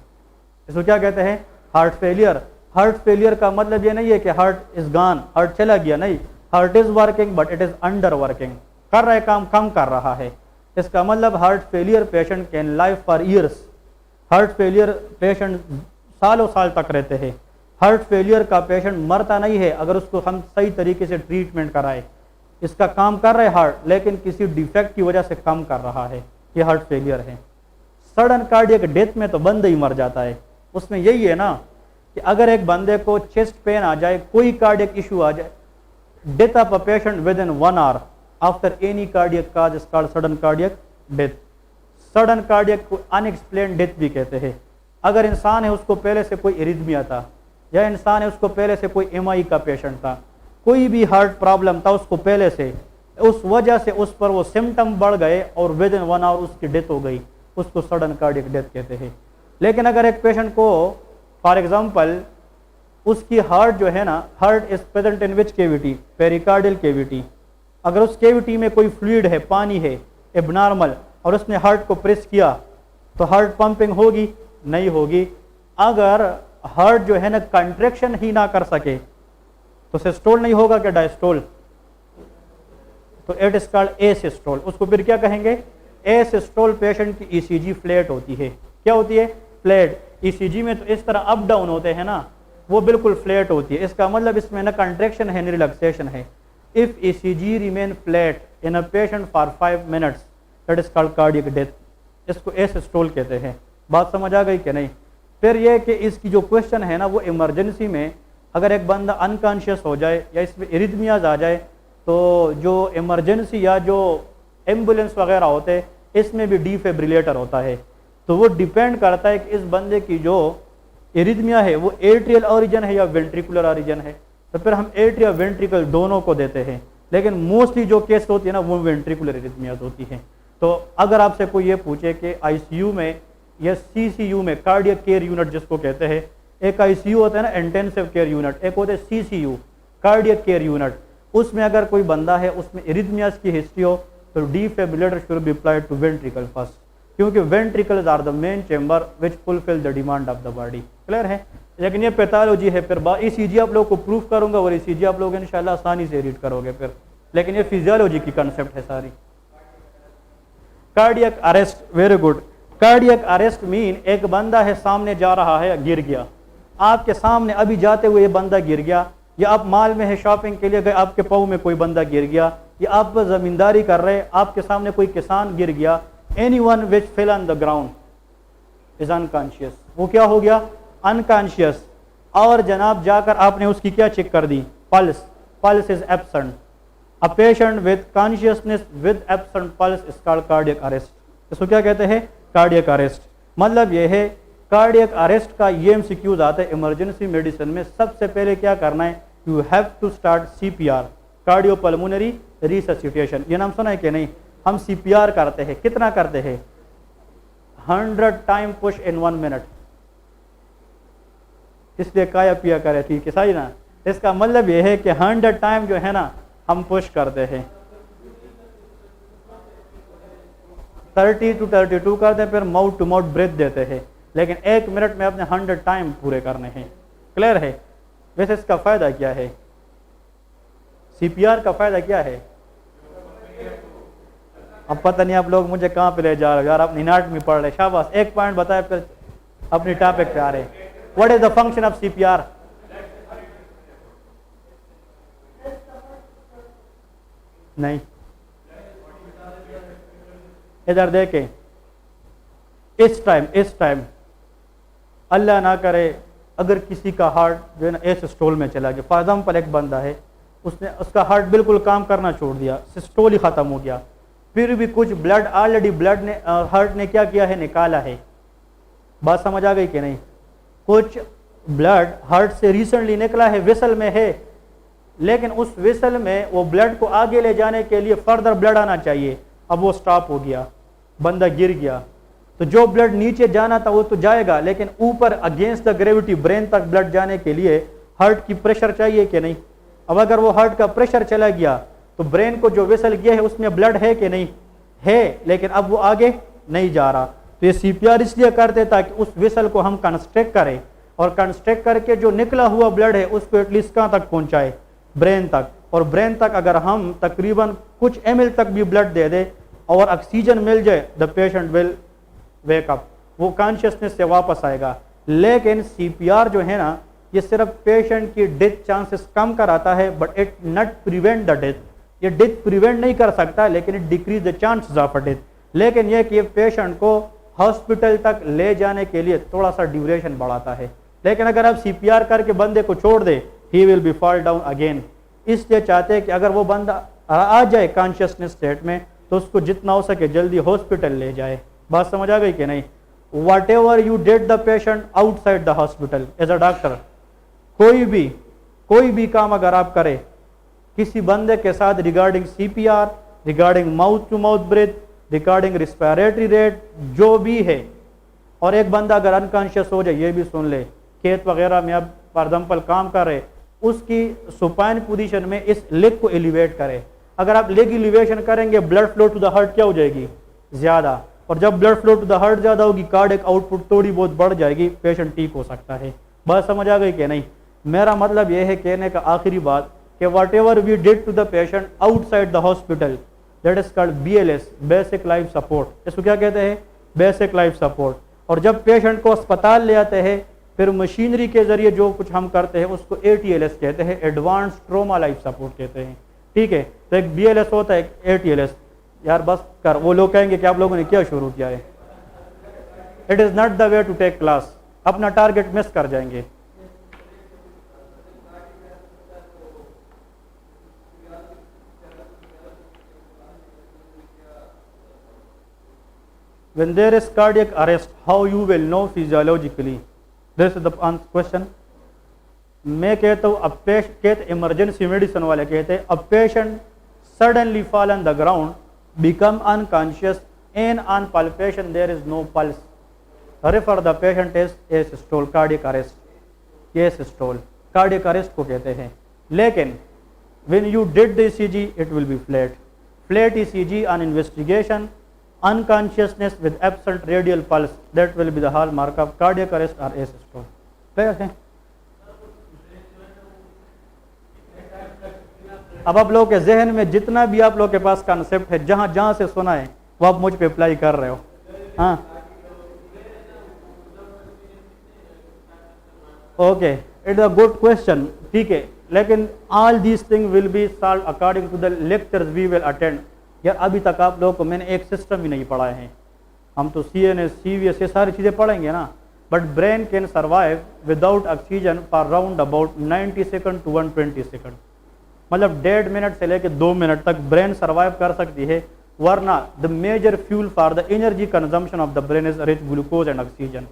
इसको क्या कहते हैं? Heart failure. हार्ट फेलियर का मतलब ये नहीं है कि हार्ट इज गॉन, हार्ट चला गया, नहीं, heart is working but it is under working, कर रहा है काम, कम कर रहा है। इसका मतलब heart failure patient can live for years. Heart failure patient सालों साल तक रहते हैं। हार्ट फेलियर का पेशेंट मरता नहीं है अगर उसको हम सही तरीके से ट्रीटमेंट कराए। इसका काम कर रहा है हार्ट, लेकिन किसी डिफेक्ट की वजह से कम कर रहा है, ये हार्ट फेलियर है। सडन कार्डियक डेथ में तो बंदा ही मर जाता है। उसमें यही है ना कि अगर एक बंदे को चेस्ट पेन आ जाए, कोई कार्डियक इशू आ जाए, death of a patient with in 1 hour after any cardiac cause is called sudden cardiac death. Sudden cardiac को अनएक्सप्लेन्ड डेथ भी कहते हैं। अगर इंसान है उसको पहले से कोई एरिथमिया था, या इंसान है उसको पहले से कोई एमआई का पेशेंट था, कोई भी हार्ट प्रॉब्लम था उसको पहले से, उस वजह से उस पर वो सिम्टम बढ़ गए और विद इन 1 आवर उसकी डेथ हो गई, उसको सडन कार्डियक डेथ कहते हैं। लेकिन अगर एक पेशेंट को फॉर एग्जांपल उसकी हार्ट जो है ना, heart is present in which cavity? Pericardial cavity. अगर उस कैविटी में कोई फ्लूइड है, पानी है एबनॉर्मल, और उसने हार्ट को प्रेस किया तो हार्ट पंपिंग होगी? नहीं होगी। अगर हार्ट जो है ना कंट्रैक्शन ही ना कर सके तो सिस्टोल नहीं होगा क्या? डायस्टोल। तो इट इज कॉल्ड एसिस्टोल। उसको फिर क्या कहेंगे? एसिस्टोल पेशेंट की ईसीजी फ्लैट होती है। क्या होती है? फ्लैट। ईसीजी में तो इस तरह अप डाउन होते हैं ना, वो बिल्कुल फ्लैट होती है। इसका मतलब इसमें ना कंट्रैक्शन है, ना रिलैक्सेशन है। If ECG remain flat in a patient for 5 minutes that is called cardiac death. इसको एसिस्टोल कहते हैं। बात समझ आ गई कि नहीं? फिर यह कि इसकी जो क्वेश्चन है ना, वो इमरजेंसी में अगर एक बंदा अनकॉन्शियस हो जाए या इसमें एरिथमियाज आ जाए, तो जो इमरजेंसी या जो एम्बुलेंस वगैरह होते हैं इसमें भी डिफिब्रिलेटर होता है। तो वो डिपेंड करता है कि इस बंदे की जो एरिथमिया है वो एट्रियल ओरिजिन है या वेंट्रिकुलर ओरिजिन है। तो फिर हम एट्रिया वेंट्रिकल दोनों को देते हैं, लेकिन मोस्टली जो केस होती है ना वो वेंट्रिकुलर एरिथमियाज होती है। तो अगर आपसे कोई ये पूछे कि आईसीयू में या सीसीयू में, कार्डियक केयर यूनिट जिसको कहते हैं, एक आईसीयू होता है ना इंटेंसिव केयर यूनिट, एक होता है सीसीयू कार्डियक केयर यूनिट, उसमें अगर कोई बंदा है उसमें एरिथमियाज की हिस्ट्री हो तो defibrillator should be applied to ventricle first, क्योंकि ventricles are the main chamber which fulfil the demand of the body. Clear है? लेकिन ये पैथोलॉजी है। फिर ईसीजी आप लोग को प्रूफ करूंगा और ईसीजी आप लोग इंशाल्लाह आसानी से रीड करोगे फिर, लेकिन ये फिजियोलॉजी की कंसेप्ट है सारी। Cardiac arrest, very good. Cardiac arrest mean एक बंदा है सामने जा रहा है, गिर गया, आपके सामने अभी जाते हुए ये बंदा गिर गया, या आप माल में है शॉपिंग के लिए गए, आपके पाँव में कोई बंदा गिर गया, या आप जमींदारी कर रहे आपके सामने कोई किसान गिर गया, anyone which fell on the ground is unconscious. वो क्या हो गया? अनकॉन्शियस। और जनाब जाकर आपने उसकी क्या चेक कर दी? Pulse. Pulse is absent. A patient with consciousness with absent pulse is called cardiac arrest. इसको क्या कहते हैं? Cardiac arrest. मतलब यह है कार्डियक अरेस्ट का ये एमसीक्यूज आता है इमरजेंसी मेडिसिन में। सबसे पहले क्या करना है? You have to start CPR, cardiopulmonary resuscitation. ये नाम सुना है कि नहीं? हम सीपीआर करते हैं। कितना करते हैं? 100 टाइम पुश इन 1 मिनट। इसलिए काया पिया करे थी कि सही ना। इसका मतलब यह है कि 100 टाइम जो है ना हम पुश करते हैं। 30 to 32 करते हैं, फिर माउथ टू माउथ ब्रेथ देते हैं, लेकिन 1 मिनट में अपने 100 टाइम पूरे करने हैं। क्लियर है? वैसे इसका फ़ायदा क्या है? CPR का फ़ायदा क्या है? अब पता नहीं आप लोग मुझे कहाँ पे ले जा रहे हो यार, अपनी नाट में पढ़ रहे। शाबाश, एक पॉइंट बताए फिर अपनी टॉपिक पे आ रहे। What is the function of CPR? नहीं, इधर देखें, इस टाइम अल्लाह ना करे अगर किसी का हार्ट जो है ना एसिस्टोल में चला गया। फॉर एग्जाम्पल एक बंदा है, उसका हार्ट बिल्कुल काम करना छोड़ दिया, सिस्टोल ही खत्म हो गया, फिर भी कुछ ब्लड ऑलरेडी ब्लड ने हार्ट ने क्या किया है, निकाला है। बात समझ आ गई कि नहीं? कुछ ब्लड हार्ट से रिसेंटली निकला है, वेसल में है, लेकिन उस वेसल में वो ब्लड को आगे ले जाने के लिए फर्दर ब्लड आना चाहिए। अब वो स्टॉप हो गया, बंदा गिर गया, तो जो ब्लड नीचे जाना था वो तो जाएगा, लेकिन ऊपर अगेंस्ट द ग्रेविटी ब्रेन तक ब्लड जाने के लिए हार्ट की प्रेशर चाहिए कि नहीं? अब अगर वो हार्ट का प्रेशर चला गया तो ब्रेन को जो वेसल गया है उसमें ब्लड है कि नहीं? है, लेकिन अब वो आगे नहीं जा रहा। तो ये CPR इसलिए करते ताकि उस वेसल को हम कंस्ट्रक्ट करें, और कंस्ट्रक्ट करके जो निकला हुआ ब्लड है उसको एटलीस्ट कहाँ तक पहुँचाए? ब्रेन तक। और ब्रेन तक अगर हम तकरीबन कुछ ml तक भी ब्लड दे दे और ऑक्सीजन मिल जाए, the patient will wake up, वो कॉन्शियसनेस से वापस आएगा। लेकिन CPR जो है ना, ये सिर्फ पेशेंट की डेथ चांसेस कम कराता है, but it not prevent the death. ये डेथ प्रिवेंट नहीं कर सकता, लेकिन it decrease the chances of a death. लेकिन यह कि ये पेशेंट को हॉस्पिटल तक ले जाने के लिए थोड़ा सा ड्यूरेशन बढ़ाता है। लेकिन अगर आप CPR करके बंदे को छोड़ दे, he will be fall down again. इसलिए चाहते हैं कि अगर वो बंदा आ जाए कॉन्शियसनेस स्टेट में, तो उसको जितना हो सके जल्दी हॉस्पिटल ले जाए। बात समझ आ गई कि नहीं? Whatever you did the patient outside the hospital as a doctor, कोई भी काम अगर आप करें किसी बंदे के साथ regarding CPR, regarding mouth to mouth breath, regarding respiratory rate, जो भी है, और एक बंदा अगर अनकॉन्शियस हो जाए, ये भी सुन ले, खेत वगैरह में अब फॉर एग्जाम्पल काम कर रहे, उसकी सुपाइन पोजीशन में इस लेग को एलिवेट करें। अगर आप लेग एलिवेशन करेंगे, blood flow to the heart क्या हो जाएगी? ज़्यादा। और जब blood flow to the heart ज़्यादा होगी, कार्डियक आउटपुट थोड़ी बहुत बढ़ जाएगी, पेशेंट ठीक हो सकता है। बात समझ आ गई कि नहीं? मेरा मतलब यह है कहने का आखिरी बात कि whatever we did to the patient outside the hospital, that is called BLS, basic life support. इसको क्या कहते हैं? Basic life support. और जब पेशेंट को अस्पताल ले आते हैं, फिर मशीनरी के जरिए जो कुछ हम करते हैं उसको ATLS कहते हैं, एडवांस ट्रोमा लाइफ सपोर्ट कहते हैं। ठीक है, तो एक BLS होता है, एक ATLS। यार बस कर, वो लोग कहेंगे कि आप लोगों ने क्या शुरू किया है। It is not the way to take class, अपना टारगेट मिस कर जाएंगे। When there is cardiac arrest, how you will know physiologically? This is the question. मैं कहता हूँ अब कहते इमरजेंसी मेडिसिन वाले कहते हैं, अब patient suddenly fall on the ground, become unconscious, and on palpation there is no pulse, refer the patient as asystole, cardiac arrest, asystole, cardiac arrest को कहते हैं। लेकिन when you did the ECG, it will be flat ECG on investigation, unconsciousness with absent radial pulse, that will be the hallmark of cardiac arrest or asystole। Clear है? अब आप लोगों के जहन में जितना भी आप लोगों के पास कॉन्सेप्ट है, जहां जहां से सुना है, वो आप मुझ पे अप्लाई कर रहे हो। हाँ, okay, it is a good question. ठीक है, लेकिन all these thing will be solve according to the lectures we will attend. यार अभी तक आप लोगों को मैंने एक सिस्टम भी नहीं पढ़ाए हैं। हम तो CNS, CVS, ये सारी चीज़ें पढ़ेंगे ना, but brain can survive without oxygen for round about 90 second to 120 second, मतलब 1.5 मिनट से लेकर 2 मिनट तक ब्रेन सर्वाइव कर सकती है। वरना the major fuel for the energy consumption of the brain is rich glucose and oxygen.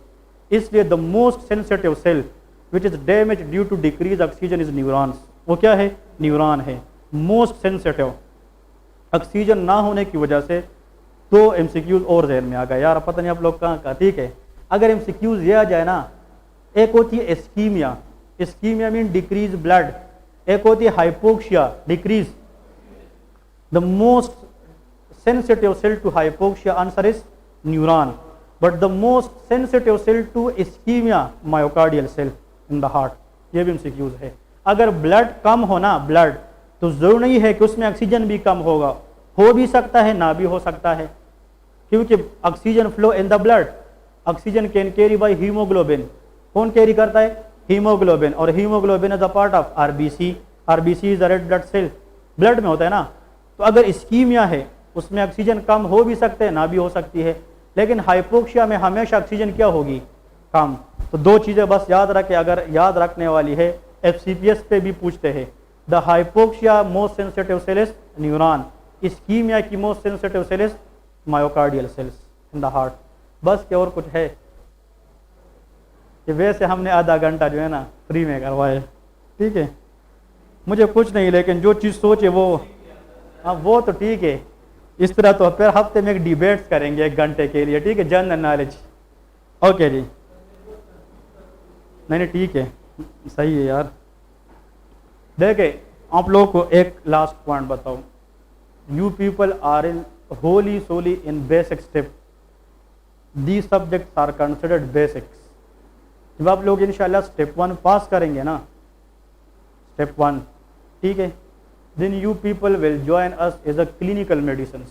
इसलिए the most sensitive cell which is damage due to decrease oxygen is neurons. वो क्या है? Neuron है most sensitive. Oxygen ना होने की वजह से 2 MCQs और जहन में आ गया। यार पता नहीं आप लोग कहाँ का। ठीक है, अगर MCQs ये आ जाए ना, एक होती है एस्कीमिया, एस्कीमिया मीन डिक्रीज ब्लड, एक होती है hypoxia, decrease. The most sensitive cell to hypoxia? Answer is neuron. But the most sensitive cell to ischemia, myocardial cell in the heart. ये भी MCQs है. अगर ब्लड कम हो ना, ब्लड, तो जरूर नहीं है कि उसमें ऑक्सीजन भी कम होगा, हो भी सकता है, ना भी हो सकता है, क्योंकि oxygen flow in the blood, oxygen can carry by haemoglobin. कौन कैरी करता है? हीमोग्लोबिन. और haemoglobin is a part of RBC. RBC is a red blood cell, blood में होता है ना. तो अगर इस्कीमिया है, उसमें ऑक्सीजन कम हो भी सकते हैं, ना भी हो सकती है, लेकिन हाइपोक्सिया में हमेशा ऑक्सीजन क्या होगी? कम. तो दो चीज़ें बस याद रखें, अगर याद रखने वाली है, FCPS पे भी पूछते हैं. The hypoxia most sensitive cell is neuron, ischemia की most sensitive cell is myocardial cells in the heart. बस क्या और कुछ है? कि वैसे हमने आधा घंटा जो है ना फ्री में करवाए, ठीक है, मुझे कुछ नहीं, लेकिन जो चीज़ सोचे वो, हाँ वो तो ठीक है. इस तरह तो फिर हफ्ते में एक डिबेट्स करेंगे 1 घंटे के लिए, ठीक है, जनरल नॉलेज. ओके जी, नहीं ठीक है, सही है यार. देखे आप लोगों को एक लास्ट पॉइंट बताओ. You people are in wholly solely in basic step. The subjects are considered basics. जब आप लोग इंशाल्लाह स्टेप 1 पास करेंगे ना, स्टेप 1, ठीक है, then you people will join us as a clinical medicine.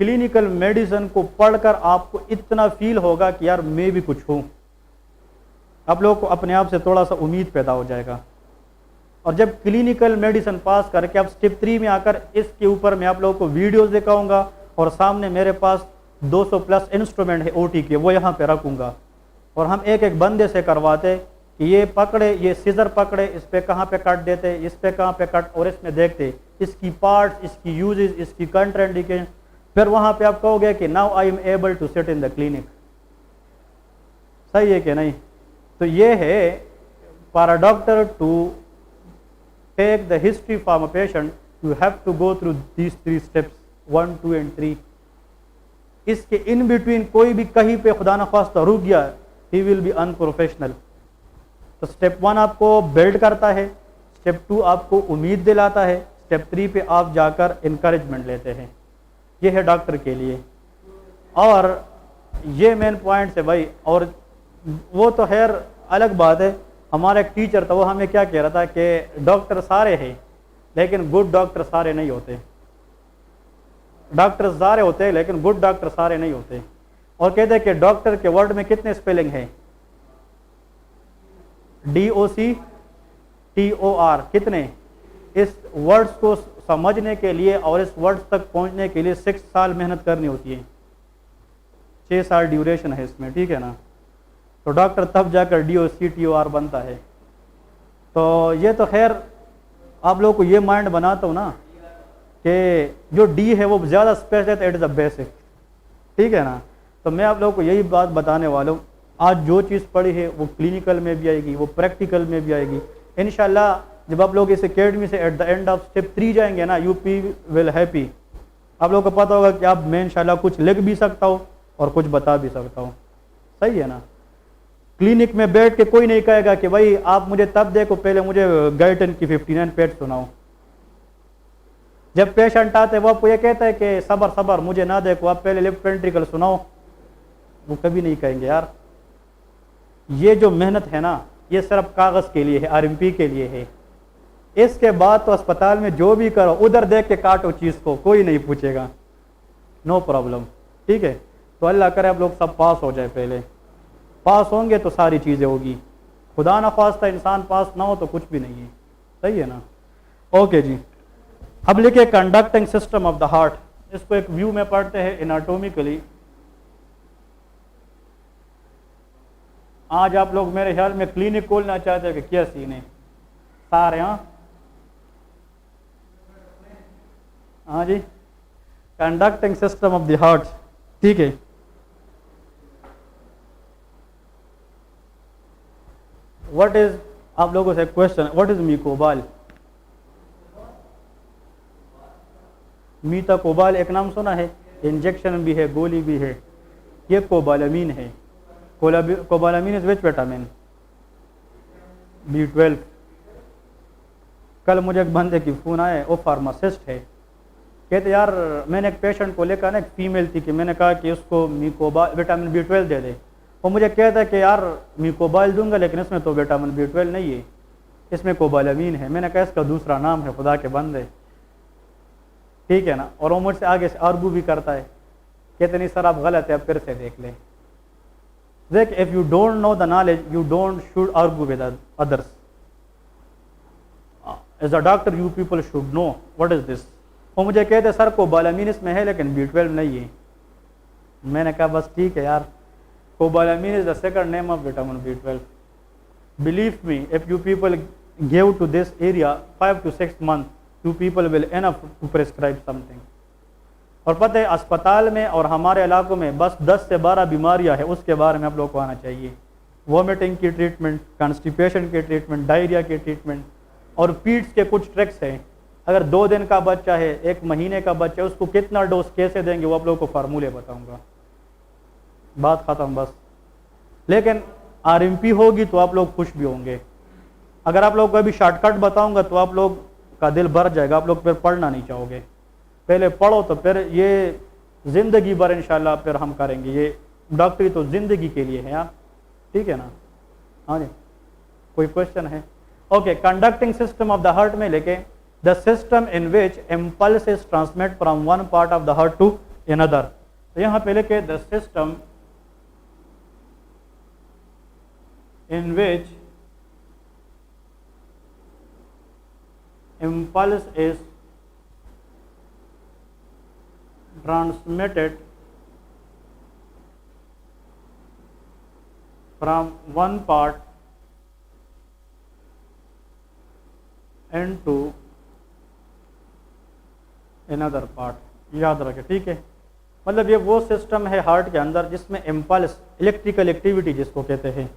Clinical medicine को पढ़कर आपको इतना फील होगा कि यार मैं भी कुछ हूँ. आप लोगों को अपने आप से थोड़ा सा उम्मीद पैदा हो जाएगा. और जब क्लिनिकल मेडिसिन पास करके आप स्टेप 3 में आकर, इसके ऊपर मैं आप लोगों को वीडियोस दिखाऊंगा, और सामने मेरे पास 200 प्लस इंस्ट्रूमेंट है OT के, वो यहाँ पे रखूँगा, और हम एक एक बंदे से करवाते कि ये पकड़े, ये सीजर पकड़े, इस पे कहाँ पे कट देते, इस पे कहाँ पे कट, और इसमें देखते इसकी पार्ट्स, इसकी यूजेस, इसकी कंट्राइंडिकेशन. फिर वहाँ पे आप कहोगे कि now I am able to sit in the clinic. सही है कि नहीं? तो ये है for a doctor to take the history from a patient, you have to go through these 3 steps, 1, 2 and 3. इसके इन बिटवीन कोई भी कहीं पे खुदा न खास्ता रुक गया, ही विल बी अनप्रोफेशनल. तो स्टेप 1 आपको बिल्ड करता है, स्टेप 2 आपको उम्मीद दिलाता है, स्टेप 3 पे आप जाकर इंकरेजमेंट लेते हैं. ये है डॉक्टर के लिए, और ये मेन पॉइंट्स है भाई. और वो तो खैर अलग बात है. हमारा एक टीचर था, वो हमें क्या कह रहा था कि डॉक्टर सारे हैं, लेकिन गुड डॉक्टर सारे नहीं होते. डॉक्टर सारे होते हैं, लेकिन गुड डॉक्टर सारे नहीं होते. और कहते हैं कि डॉक्टर के वर्ड में कितने स्पेलिंग है? DOCTOR. कितने? इस वर्ड्स को समझने के लिए और इस वर्ड्स तक पहुंचने के लिए 6 साल मेहनत करनी होती है. 6 साल ड्यूरेशन है इसमें, ठीक है ना. तो डॉक्टर तब जाकर DOCTOR बनता है. तो ये तो खैर आप लोगों को ये माइंड बनाता हूँ ना कि जो D है वो ज़्यादा स्पेशल है, इट इज़ अ बेसिक, ठीक है ना. तो मैं आप लोगों को यही बात बताने वाला हूँ. आज जो चीज़ पढ़ी है वो क्लिनिकल में भी आएगी, वो प्रैक्टिकल में भी आएगी इंशाल्लाह. जब आप लोग इस एकेडमी से at the end of step 3 जाएंगे ना, यूपी विल हैप्पी. आप लोगों को पता होगा कि आप मैं इंशाल्लाह कुछ लिख भी सकता हूँ और कुछ बता भी सकता हूँ. सही है ना. क्लिनिक में बैठ के कोई नहीं कहेगा कि भाई आप मुझे तब देखो, पहले मुझे गाइटन की 59 पेज सुनाओ. जब पेशेंट आते वो आपको ये कहता है कि सबर सबर मुझे ना देखो, आप पहले लेफ्ट वेंट्रिकल सुनाओ. वो कभी नहीं कहेंगे यार. ये जो मेहनत है ना, ये सिर्फ कागज़ के लिए है, RMP के लिए है. इसके बाद तो अस्पताल में जो भी करो, उधर देख के काटो चीज़ को, कोई नहीं पूछेगा, नो प्रॉब्लम, ठीक है. तो अल्लाह करे आप लोग सब पास हो जाए. पहले पास होंगे तो सारी चीज़ें होगी. खुदा न खास्ता इंसान पास ना हो तो कुछ भी नहीं है. सही है ना. ओके जी, अब लिखे conducting system of the heart. इसको एक व्यू में पढ़ते हैं एनाटॉमिकली. आज आप लोग मेरे ख्याल में क्लिनिक खोलना चाहते हैं कि क्या सीन है सारे. हाँ जी, conducting system of the heart, ठीक है. व्हाट इज, आप लोगों से क्वेश्चन, व्हाट इज मीकोबाल? मीता कोबाल एक नाम सुना है, इंजेक्शन भी है, गोली भी है. ये कोबालामीन है. कोबालामीन इज विच विटामिन? B12. कल मुझे एक बंदे की फ़ोन आया, वो फार्मासिस्ट है, कहते यार मैंने एक पेशेंट को लेकर ना, एक फीमेल थी, कि मैंने कहा कि उसको विटामिन B12 दे दे। वो मुझे कहता है कि यार म्यूकोबाइल दूंगा लेकिन इसमें तो विटामिन B12 नहीं है, इसमें कोबालामीन है। मैंने कहा इसका दूसरा नाम है, खुदा के बंदे, ठीक है ना। और वो मुझसे आगे से आर्गू भी करता है, कहते नहीं सर आप गलत है, आप फिर से देख लें। देख, if you don't know the knowledge you don't should argue with others. As a doctor you people should know what is this. वो मुझे कहते सर कोबालामीन इसमें है लेकिन B12 नहीं है। मैंने कहा बस ठीक है यार, cobalamin is the second name of vitamin B12। Believe me, if you people give to this area 5 to 6 months, you people will enough to prescribe something. और पता है अस्पताल में और हमारे इलाकों में बस 10 से 12 बीमारियां हैं, उसके बारे में आप लोग को आना चाहिए। वॉमिटिंग की ट्रीटमेंट, कॉन्स्टिपेशन की ट्रीटमेंट, डायरिया की ट्रीटमेंट, और पीड्स के कुछ ट्रिक्स हैं। अगर 2 दिन का बच्चा है, 1 महीने का बच्चा है, उसको कितना डोज कैसे देंगे वो आप लोगों को फार्मूले बताऊंगा, बात खत्म बस। लेकिन RMP होगी तो आप लोग खुश भी होंगे। अगर आप लोग को अभी शॉर्टकट बताऊंगा तो आप लोग का दिल भर जाएगा, आप लोग फिर पढ़ना नहीं चाहोगे। पहले पढ़ो तो फिर ये ज़िंदगी भर इंशाल्लाह फिर हम करेंगे। ये डॉक्टरी तो ज़िंदगी के लिए है यार, ठीक है ना। हाँ जी, कोई क्वेश्चन है? Okay, conducting system of the heart में लेके the system in which impulse is transmit from one part of the heart to another. तो यहाँ पे लेके the system in which impulse is transmitted from one part into another part। याद रखें, ठीक है। मतलब ये वो सिस्टम है हार्ट के अंदर जिसमें इम्पल्स, इलेक्ट्रिकल एक्टिविटी जिसको कहते हैं,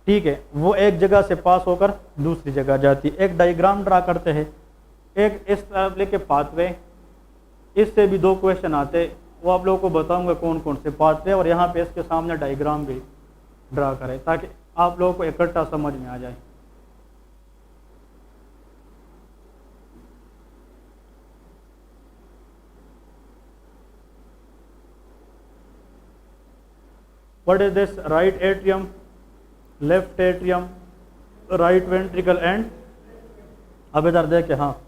ठीक है, वो एक जगह से पास होकर दूसरी जगह जाती है। एक डायग्राम ड्रा करते हैं, एक इस तरफ लेके पाथवे, इससे भी 2 क्वेश्चन आते, वो आप लोगों को बताऊंगा कौन कौन से पाथवे, और यहाँ पे इसके सामने डायग्राम भी ड्रा करें ताकि आप लोगों को इकट्ठा समझ में आ जाए। What is this? Right atrium, left atrium, right ventricle and, अब इधर देखे, हाँ,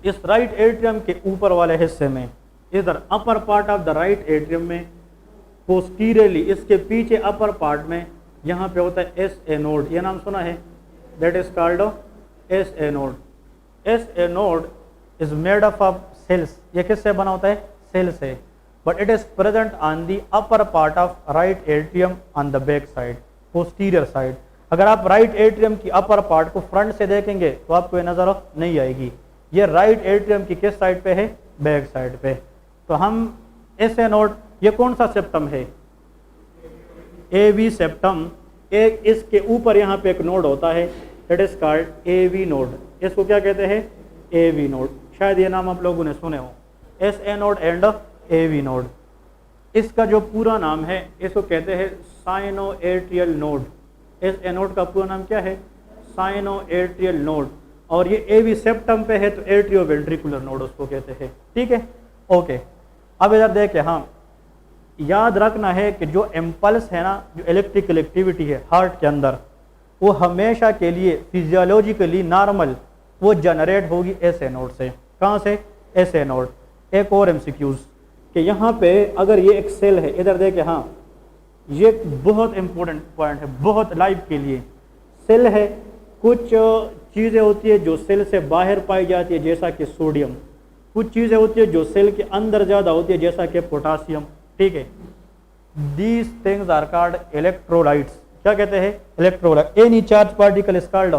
इस राइट एट्रियम के ऊपर वाले हिस्से में, इधर upper part of the right atrium में पोस्टीरियरली, इसके पीछे अपर पार्ट में यहाँ पे होता है SA नोड। ये नाम सुना है? That is called SA node. SA node is made up of cells. ये किससे बना होता है? सेल से। but it is present on the upper part of right atrium on the back side, posterior side। अगर आप राइट एट्रियम की upper part को फ्रंट से देखेंगे तो आपको ये नजर नहीं आएगी। ये राइट एट्रियम की किस साइड पे है? बैक साइड पे। तो हम SA नोड, ये कौन सा सेप्टम है? AV septum. एक इसके ऊपर यहाँ पे एक नोड होता है, that is called AV node. इसको क्या कहते हैं? AV node. शायद ये नाम आप लोगों ने सुने हो, SA node and AV node. इसका जो पूरा नाम है इसको कहते हैं साइनोएट्रियल नोड। SA नोड का पूरा नाम क्या है? Sinoatrial node. और ये AV सेप्टम पे है तो एट्रियोवेंट्रिकुलर नोड उसको कहते हैं, ठीक है। ओके, अब इधर देखे, हाँ, याद रखना है कि जो इम्पल्स है ना, जो इलेक्ट्रिकल एक्टिविटी है हार्ट के अंदर, वो हमेशा के लिए फिजियोलॉजिकली नॉर्मल वो जनरेट होगी SA नोड से। कहाँ से? SA node. एक और MCQs कि यहाँ पे अगर ये एक सेल है, इधर देखे, हाँ, ये बहुत इंपॉर्टेंट पॉइंट है, बहुत लाइफ के लिए। सेल है, कुछ चीज़ें होती है जो सेल से बाहर पाई जाती है जैसा कि सोडियम, कुछ चीज़ें होती है जो सेल के अंदर ज़्यादा होती है जैसा कि पोटासियम, ठीक है। These things are called electrolytes. क्या कहते हैं? Electrolyte. Any charge particle is called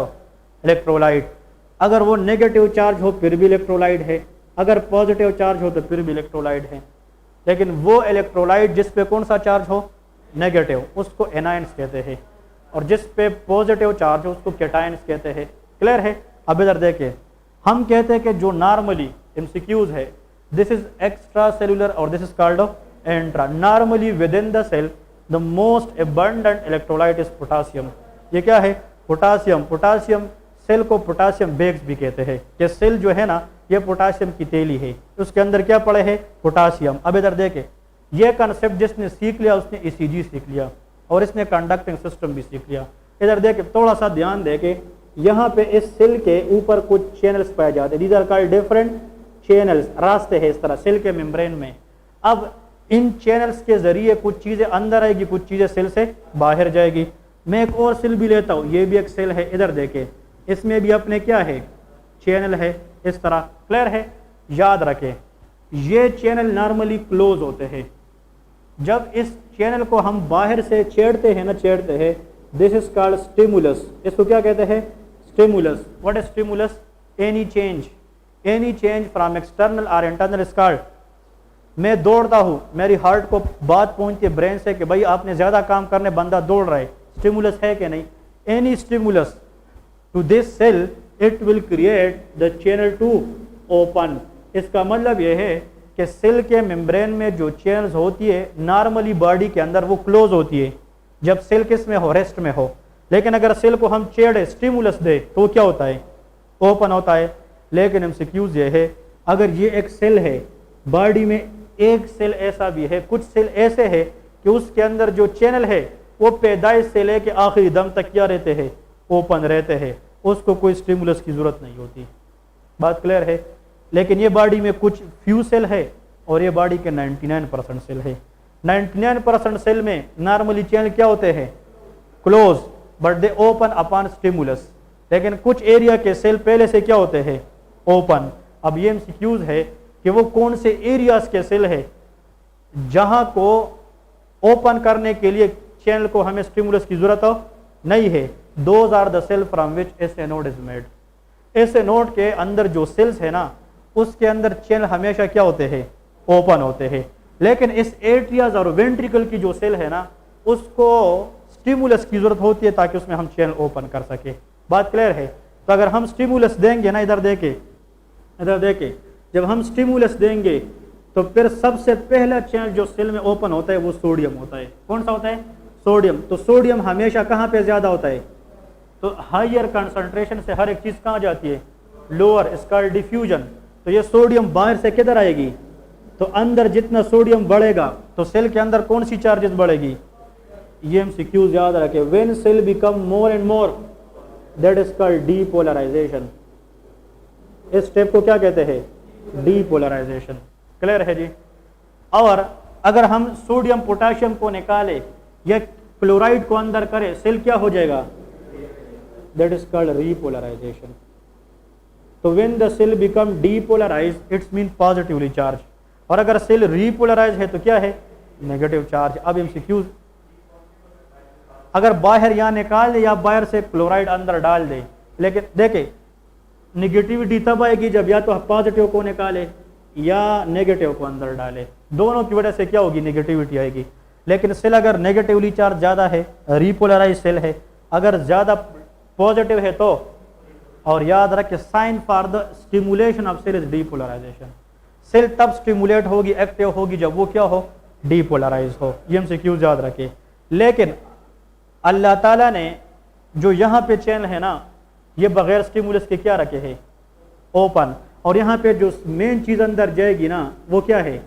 electrolyte. अगर वो नेगेटिव चार्ज हो फिर भी इलेक्ट्रोलाइट है, अगर पॉजिटिव चार्ज हो तो फिर भी इलेक्ट्रोलाइट है। लेकिन वो इलेक्ट्रोलाइट जिस पे कौन सा चार्ज हो? नेगेटिव, उसको एनायंस कहते हैं, और जिस पे पॉजिटिव चार्ज हो उसको कैटायंस कहते हैं। क्लियर है? अब इधर देखिए, हम कहते हैं कि जो नॉर्मली MCQs है, दिस इज एक्स्ट्रा सेलुलर और this is called intra. Normally within the cell the most abundant electrolyte is potassium. ये क्या है? पोटासियम। पोटासियम सेल को पोटासियम बैग्स भी कहते हैं कि सेल जो है ना ये पोटासियम की थैली है, उसके अंदर क्या पड़े है, पोटासियम। अब इधर देखे, ये कंसेप्ट जिसने सीख लिया उसने ईसीजी सीख लिया और इसने कंडक्टिंग सिस्टम भी सीख लिया। इधर देखे, थोड़ा सा ध्यान देके, यहाँ पे इस सेल के ऊपर कुछ चैनल्स पाए जाते हैं, these are called different channels, रास्ते हैं इस तरह सेल के मेम्ब्रेन में। अब इन चैनल्स के जरिए कुछ चीजें अंदर आएगी, कुछ चीजें सेल से बाहर जाएगी। मैं एक और सेल भी लेता हूँ, ये भी एक सेल है, इधर देखे, इसमें भी अपने क्या है, चैनल है इस तरह, क्लियर है। याद रखें ये चैनल नॉर्मली क्लोज होते हैं, जब इस चैनल को हम बाहर से छेड़ते हैं ना, छेड़ते हैं, दिस इज कॉल्ड स्टिमुलस। इसको क्या कहते हैं, stimulus. What is stimulus, any change from external और इंटरनल इज कॉल्ड। मैं दौड़ता हूँ, मेरी हार्ट को बात पहुंचती है ब्रेन से कि भाई आपने ज्यादा काम करने, बंदा दौड़ रहा है, स्टिमुलस है कि नहीं। Any stimulus to this cell it will create the channel to open. इसका मतलब यह है कि सेल के मेम्ब्रेन में जो चैनल्स होती है नॉर्मली बॉडी के अंदर वो क्लोज होती है जब सेल किस में हो, रेस्ट में हो। लेकिन अगर सेल को हम छेड़े, स्टिमुलस दे, तो क्या होता है, ओपन होता है। लेकिन एमसीक्यूज ये है, अगर ये एक सेल है, बॉडी में एक सेल ऐसा भी है, कुछ सेल ऐसे है कि उसके अंदर जो चैनल है वो पैदाइश से लेके आखिरी दम तक क्या रहते हैं, ओपन रहते हैं, उसको कोई स्टिमुलस की जरूरत नहीं होती। बात क्लियर है। लेकिन ये बॉडी में कुछ फ्यू सेल है और ये बॉडी के 99% सेल है। 99% सेल में नॉर्मली चैनल क्या होते हैं, close, but they open upon stimulus. लेकिन कुछ एरिया के सेल पहले से क्या होते हैं, ओपन। अब ये एमसीक्यूज है कि वो कौन से एरियाज के सेल है जहां को ओपन करने के लिए चैनल को हमें स्टिमुलस की जरूरत नहीं है। Those are the cell from which SA node is made. SA node के अंदर जो सेल्स है ना, उसके अंदर चैनल हमेशा क्या होते हैं, ओपन होते हैं। लेकिन इस एट्रियाज और वेंट्रिकल की जो सेल है ना, उसको स्टिमुलस की जरूरत होती है ताकि उसमें हम चैनल ओपन कर सके। बात क्लियर है। तो अगर हम स्टिमुलस देंगे ना, इधर देखे, जब हम स्टिमुलस देंगे तो फिर सबसे पहला चैनल जो सेल में ओपन होता है वो सोडियम होता है। कौन सा होता है, सोडियम। तो सोडियम हमेशा कहाँ पे ज्यादा होता है, तो हाइयर कंसंट्रेशन से हर एक चीज कहाँ जाती है, लोअर, इसका डिफ्यूजन। तो ये सोडियम बाहर से किधर आएगी, तो अंदर जितना सोडियम बढ़ेगा तो सेल के अंदर कौन सी चार्जेस बढ़ेगी, ये एमसीक्यूज याद रखें। When cell become more and more, that is called depolarisation. इस स्टेप को क्या कहते हैं, डीपोलराइजेशन। क्लियर है जी। और अगर हम सोडियम पोटेशियम को निकाले या क्लोराइड को अंदर करें, सेल क्या हो जाएगा, दैट इज कॉल्ड रीपोलराइजेशन। तो when the cell become depolarise, it's mean positively charge. और अगर सेल रीपोलराइज है तो क्या है, नेगेटिव चार्ज। अब एमसीक्यूज, अगर बाहर यहाँ निकाल दे या बाहर से क्लोराइड अंदर डाल दे, लेकिन देखे निगेटिविटी तब आएगी जब या तो पॉजिटिव को निकाले या नेगेटिव को अंदर डाले, दोनों की वजह से क्या होगी, नेगेटिविटी आएगी। लेकिन सेल अगर नेगेटिवली चार्ज ज्यादा है, रीपोलराइज सेल है, अगर ज्यादा पॉजिटिव है तो, और याद रखें sign for the stimulation of cell is depolarisation. Cell तब स्टिमुलेट होगी, एक्टिव होगी जब वो क्या हो, डीपोलराइज हो। ये एमसीक्यूज याद रखें। लेकिन अल्लाह ताला ने जो यहाँ पे चैनल है ना, ये बगैर स्टिमुलस के क्या रखे हैं, ओपन। और यहाँ पे जो मेन चीज अंदर जाएगी ना, वो क्या है,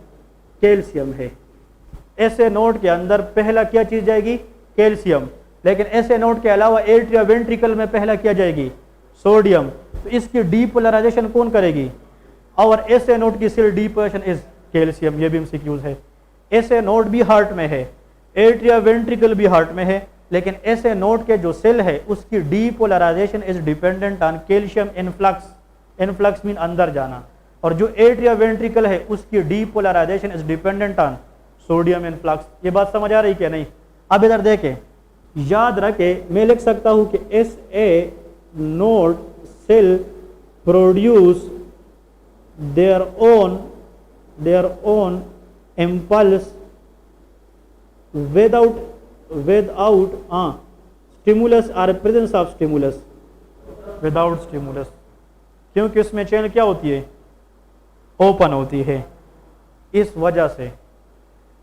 कैल्शियम है। ऐसे नोड के अंदर पहला क्या चीज जाएगी, कैल्शियम। लेकिन ऐसे नोड के अलावा एट्रिया वेंट्रिकल में पहला क्या जाएगी, सोडियम। तो इसकी डीपोलराइजेशन कौन करेगी, और ऐसे नोड की सेल डीपोलराइजेशन इज कैल्शियम। ये भी एमसीक्यूज है। ऐसे नोड भी हार्ट में है, एट्रिया वेंट्रिकल भी हार्ट में है, लेकिन ऐसे नोड के जो सेल है उसकी depolarisation is dependent on calcium influx. Influx mean अंदर जाना। और जो एट्रिया वेंट्रिकल है उसकी depolarisation is dependent on sodium influx. ये बात समझ आ रही क्या नहीं। अब इधर देखें, याद रखे, मैं लिख सकता हूं कि S A node cell produce their own impulse without stimulus or presence of stimulus, without stimulus, क्योंकि उसमें चैनल क्या होती है, ओपन होती है। इस वजह से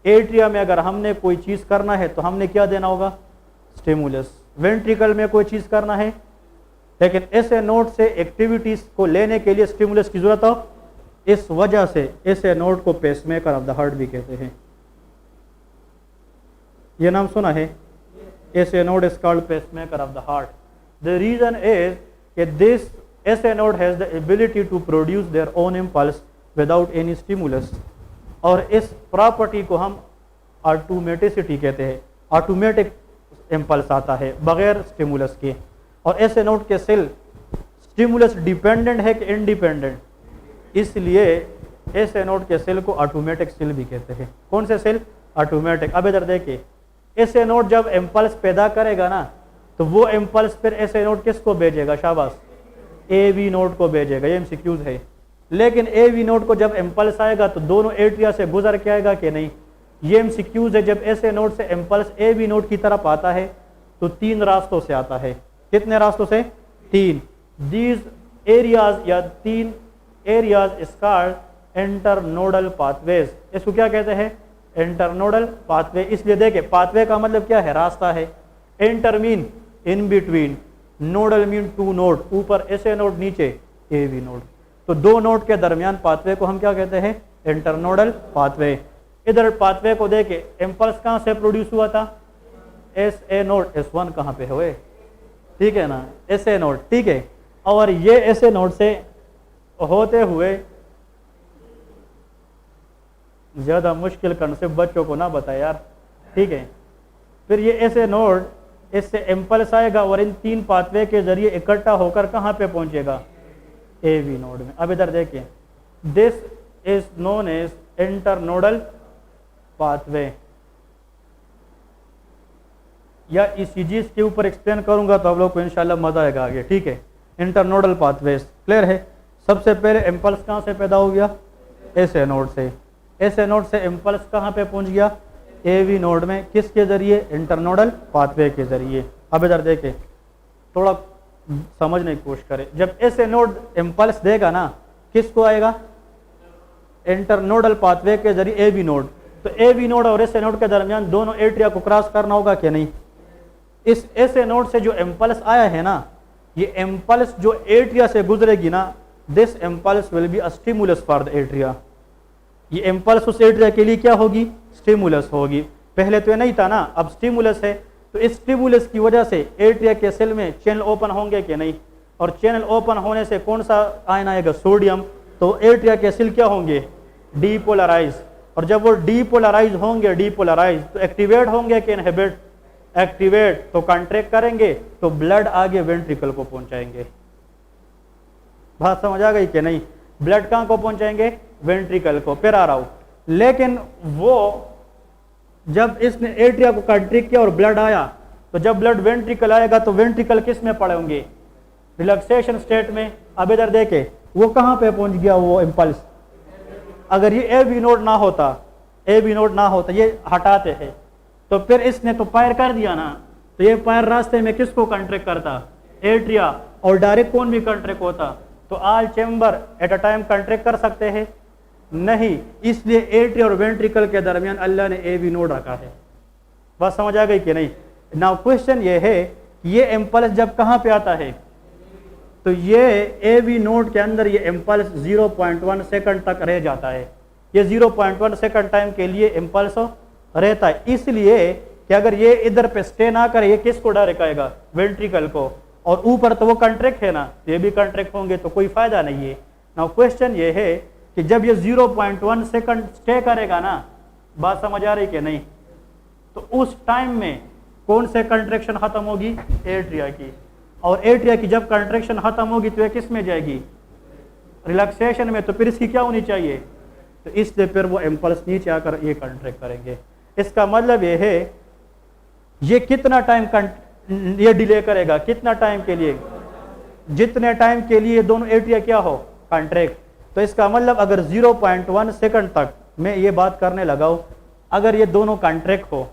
एट्रिया में अगर हमने कोई चीज करना है तो हमने क्या देना होगा, स्टिमुलस। वेंट्रिकल में कोई चीज करना है लेकिन ऐसे नोड से एक्टिविटीज को लेने के लिए स्टिमुलस की जरूरत हो, इस वजह से ऐसे नोड को पेसमेकर ऑफ द हार्ट भी कहते हैं। ये नाम सुना है, SA node is called pacemaker of the heart. The reason is कि this SA node has the ability to produce their own impulse without any stimulus, और इस प्रॉपर्टी को हम ऑटोमेटिसिटी कहते हैं। ऑटोमेटिक इम्पल्स आता है बगैर स्टिमुलस के। और ऐसे नोड के सेल स्टिमुलस डिपेंडेंट है कि इंडिपेंडेंट, इसलिए ऐसे नोड के सेल को ऑटोमेटिक सेल भी कहते हैं। कौन से सेल? ऑटोमेटिक। अब इधर देखिए, ऐसे नोड जब इम्पल्स पैदा करेगा ना, तो वो इम्पल्स फिर ऐसे नोड किसको भेजेगा? शाबाश, AV नोड को भेजेगा। ये MCQs है। लेकिन AV नोड को जब इम्पल्स आएगा तो दोनों एट्रिया से गुजर के आएगा कि नहीं? ये MCQs है। जब ऐसे नोड से इम्पल्स AV नोड की तरफ आता है तो 3 रास्तों से आता है। कितने रास्तों से? 3। दीज एरियाज या 3 areas is called internodal pathways. इसको क्या कहते हैं? Internodal pathway. इसलिए देखे, पाथवे का मतलब क्या है? रास्ता है। Inter mean in between, nodal mean 2 node, ऊपर ऐसे नोड, नीचे AV नोड। तो 2 नोड के दरमियान पाथवे को हम क्या कहते हैं? Internodal pathway. इधर पाथवे को देखे, इम्पल्स कहाँ से प्रोड्यूस हुआ था? SA node. S1 कहाँ पे हुए? ठीक है ना, SA नोड। ठीक है, और ये SA नोड से होते हुए, ज्यादा मुश्किल कंसेप्ट बच्चों को ना बताए यार, ठीक है। फिर ये ऐसे नोड, इससे इम्पल्स आएगा और इन 3 पाथवे के जरिए इकट्ठा होकर कहाँ पे पहुंचेगा? AV नोड में। अब इधर देखिए, this is known as internodal pathway, या ECGs के ऊपर एक्सप्लेन करूंगा तो आप लोग को इंशाल्लाह मजा आएगा आगे, ठीक है। इंटरनोडल पाथवेज क्लियर है। सबसे पहले इम्पल्स कहाँ से पैदा हो गया? ऐसे नोड से। ऐसे नोड से इम्पल्स कहाँ पे पहुंच गया? AV नोड में। किसके जरिए? इंटरनोडल पाथवे के जरिए। अब इधर देखे, थोड़ा समझने की कोशिश करें। जब ऐसे नोड इम्पल्स देगा ना, किसको आएगा? इंटरनोडल पाथवे के जरिए AV नोड। तो AV नोड और ऐसे नोड के दरमियान दोनों एट्रिया को क्रॉस करना होगा कि नहीं? इस ऐसे नोड से जो इम्पल्स आया है ना, ये इम्पल्स जो एट्रिया से गुजरेगी ना, this impulse will be a stimulus for the atria. ये इम्पल्स उस एट्रिया के लिए क्या होगी? स्टिमुलस होगी। पहले तो ये नहीं था ना, अब स्टिमुलस है। तो इस स्टिमुलस की वजह से एट्रिया के सेल में चैनल ओपन होंगे कि नहीं? और चैनल ओपन होने से कौन सा आयन आएगा? सोडियम। तो एट्रिया के सेल क्या होंगे? डीपोलराइज। और जब वो डीपोलराइज होंगे, डीपोलराइज तो एक्टिवेट होंगे कि इनहिबिट? एक्टिवेट। तो कॉन्ट्रैक्ट करेंगे तो ब्लड आगे वेंट्रिकल को पहुंचाएंगे। बात समझ आ गई कि नहीं? ब्लड कहां को पहुंचाएंगे? वेंट्रिकल को। फिर आ रहा हूं, लेकिन वो जब इसने एट्रिया को कॉन्ट्रैक्ट किया और ब्लड आया, तो जब ब्लड वेंट्रिकल आएगा तो वेंट्रिकल किस में पड़े होंगे? रिलैक्सेशन स्टेट में। अब इधर देखे, वो कहां पे पहुंच गया वो इम्पल्स? अगर ये AV नोड ना होता, AV नोड ना होता, ये हटाते हैं, तो फिर इसने तो फायर कर दिया ना, तो ये फायर रास्ते में किसको कॉन्ट्रैक्ट करता? एट्रिया। और डायरेक्ट कौन भी कॉन्ट्रैक्ट होता? तो all chamber at a time contract कर सकते हैं? नहीं। इसलिए एट्रिया और वेंट्रिकल के दरमियान अल्लाह ने AV नोड रखा है। बात समझ आ गई कि नहीं? नाउ क्वेश्चन ये है, ये इम्पल्स जब कहाँ पे आता है? तो ये AV नोड के अंदर ये इम्पल्स 0.1 सेकंड तक रह जाता है। ये 0.1 सेकंड टाइम के लिए इम्पल्स रहता है। इसलिए कि अगर ये इधर पे स्टे ना करे, ये किसको डायरेक्ट आएगा? वेंट्रिकल को। और ऊपर तो वो कॉन्ट्रैक्ट है ना, ये भी कॉन्ट्रैक्ट होंगे, तो कोई फायदा नहीं है। नाउ क्वेश्चन ये है कि जब ये 0.1 सेकंड स्टे करेगा ना, बात समझ आ रही कि नहीं? तो उस टाइम में कौन से कंट्रैक्शन खत्म होगी? एट्रिया की। और एट्रिया की जब कंट्रैक्शन खत्म होगी तो ये किस में जाएगी? रिलैक्सेशन में। तो फिर इसकी क्या होनी चाहिए? तो इसलिए फिर वो इम्पल्स नीचे आकर ये कंट्रैक्ट करेंगे। इसका मतलब ये है, ये कितना टाइम ये डिले करेगा? कितना टाइम के लिए? जितने टाइम के लिए दोनों एट्रिया क्या हो? कंट्रैक्ट। तो इसका मतलब अगर 0.1 सेकंड तक मैं ये बात करने लगा हूं, अगर ये दोनों कंट्रैक्ट हो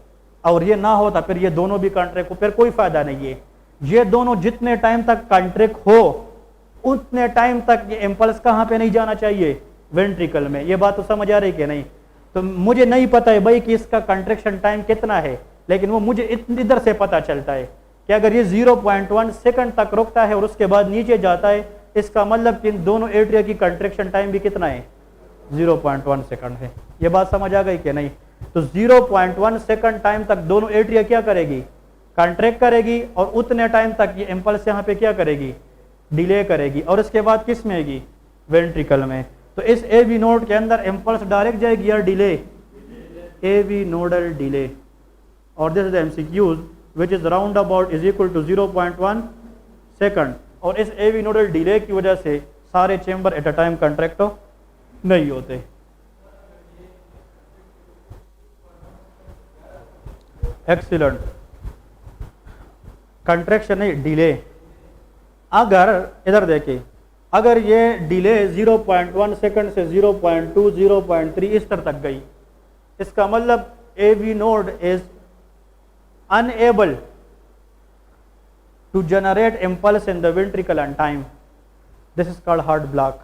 और ये ना होता, फिर ये दोनों भी कंट्रैक्ट हो, फिर कोई फायदा नहीं है। ये दोनों जितने टाइम तक कंट्रैक्ट हो, उतने टाइम तक ये इम्पल्स कहाँ पे नहीं जाना चाहिए? वेंट्रिकल में। ये बात तो समझ आ रही कि नहीं? तो मुझे नहीं पता है भाई कि इसका कंट्रैक्शन टाइम कितना है, लेकिन वो मुझे इधर से पता चलता है कि अगर ये 0.1 सेकंड तक रुकता है और उसके बाद नीचे जाता है, इसका मतलब कि इन दोनों एट्रिया की कंट्रैक्शन टाइम भी कितना है, 0.1 सेकंड है। ये बात समझ आ गई कि नहीं? तो 0.1 सेकंड टाइम तक दोनों एट्रिया क्या करेगी, कंट्रैक्ट करेगी, और उतने टाइम तक ये इम्पल्स यहाँ पे क्या करेगी, डिले करेगी, और इसके बाद किस में आएगी, वेंट्रिकल में। तो इस ए वी नोड के अंदर इम्पल्स डायरेक्ट जाएगी या delay, A V nodal delay. और this is the MCQs which is round about is equal to 0.1 second. और इस ए वी नोडल डिले की वजह से सारे chamber at a time contract नहीं होते। एक्सीलेंट, कंट्रैक्शन नहीं, डिले। अगर इधर देखिए, अगर ये डिले 0.1 सेकंड से 0.2 0.3 इस तरह तक गई, इसका मतलब A V node is unable to generate impulse in the ventricle on time. This is called heart block.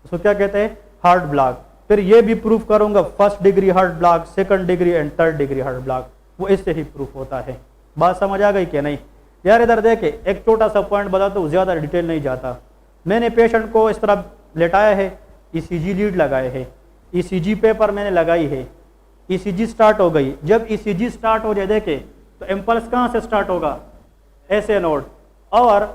इसको क्या कहते हैं, हार्ट ब्लॉक। फिर ये भी प्रूफ करूंगा, first degree heart block, second degree and third degree heart block, वो इससे ही प्रूफ होता है। बात समझ आ गई कि नहीं? यार इधर देखे, एक छोटा सा पॉइंट बताता हूँ, ज्यादा डिटेल नहीं जाता। मैंने पेशेंट को इस तरह लेटाया है, ईसीजी लीड लगाए है, ईसीजी पेपर मैंने लगाई है, ईसीजी स्टार्ट हो गई। जब ईसीजी स्टार्ट हो जाए देखे, तो इम्पल्स कहाँ से स्टार्ट होगा, ऐसे नोड, और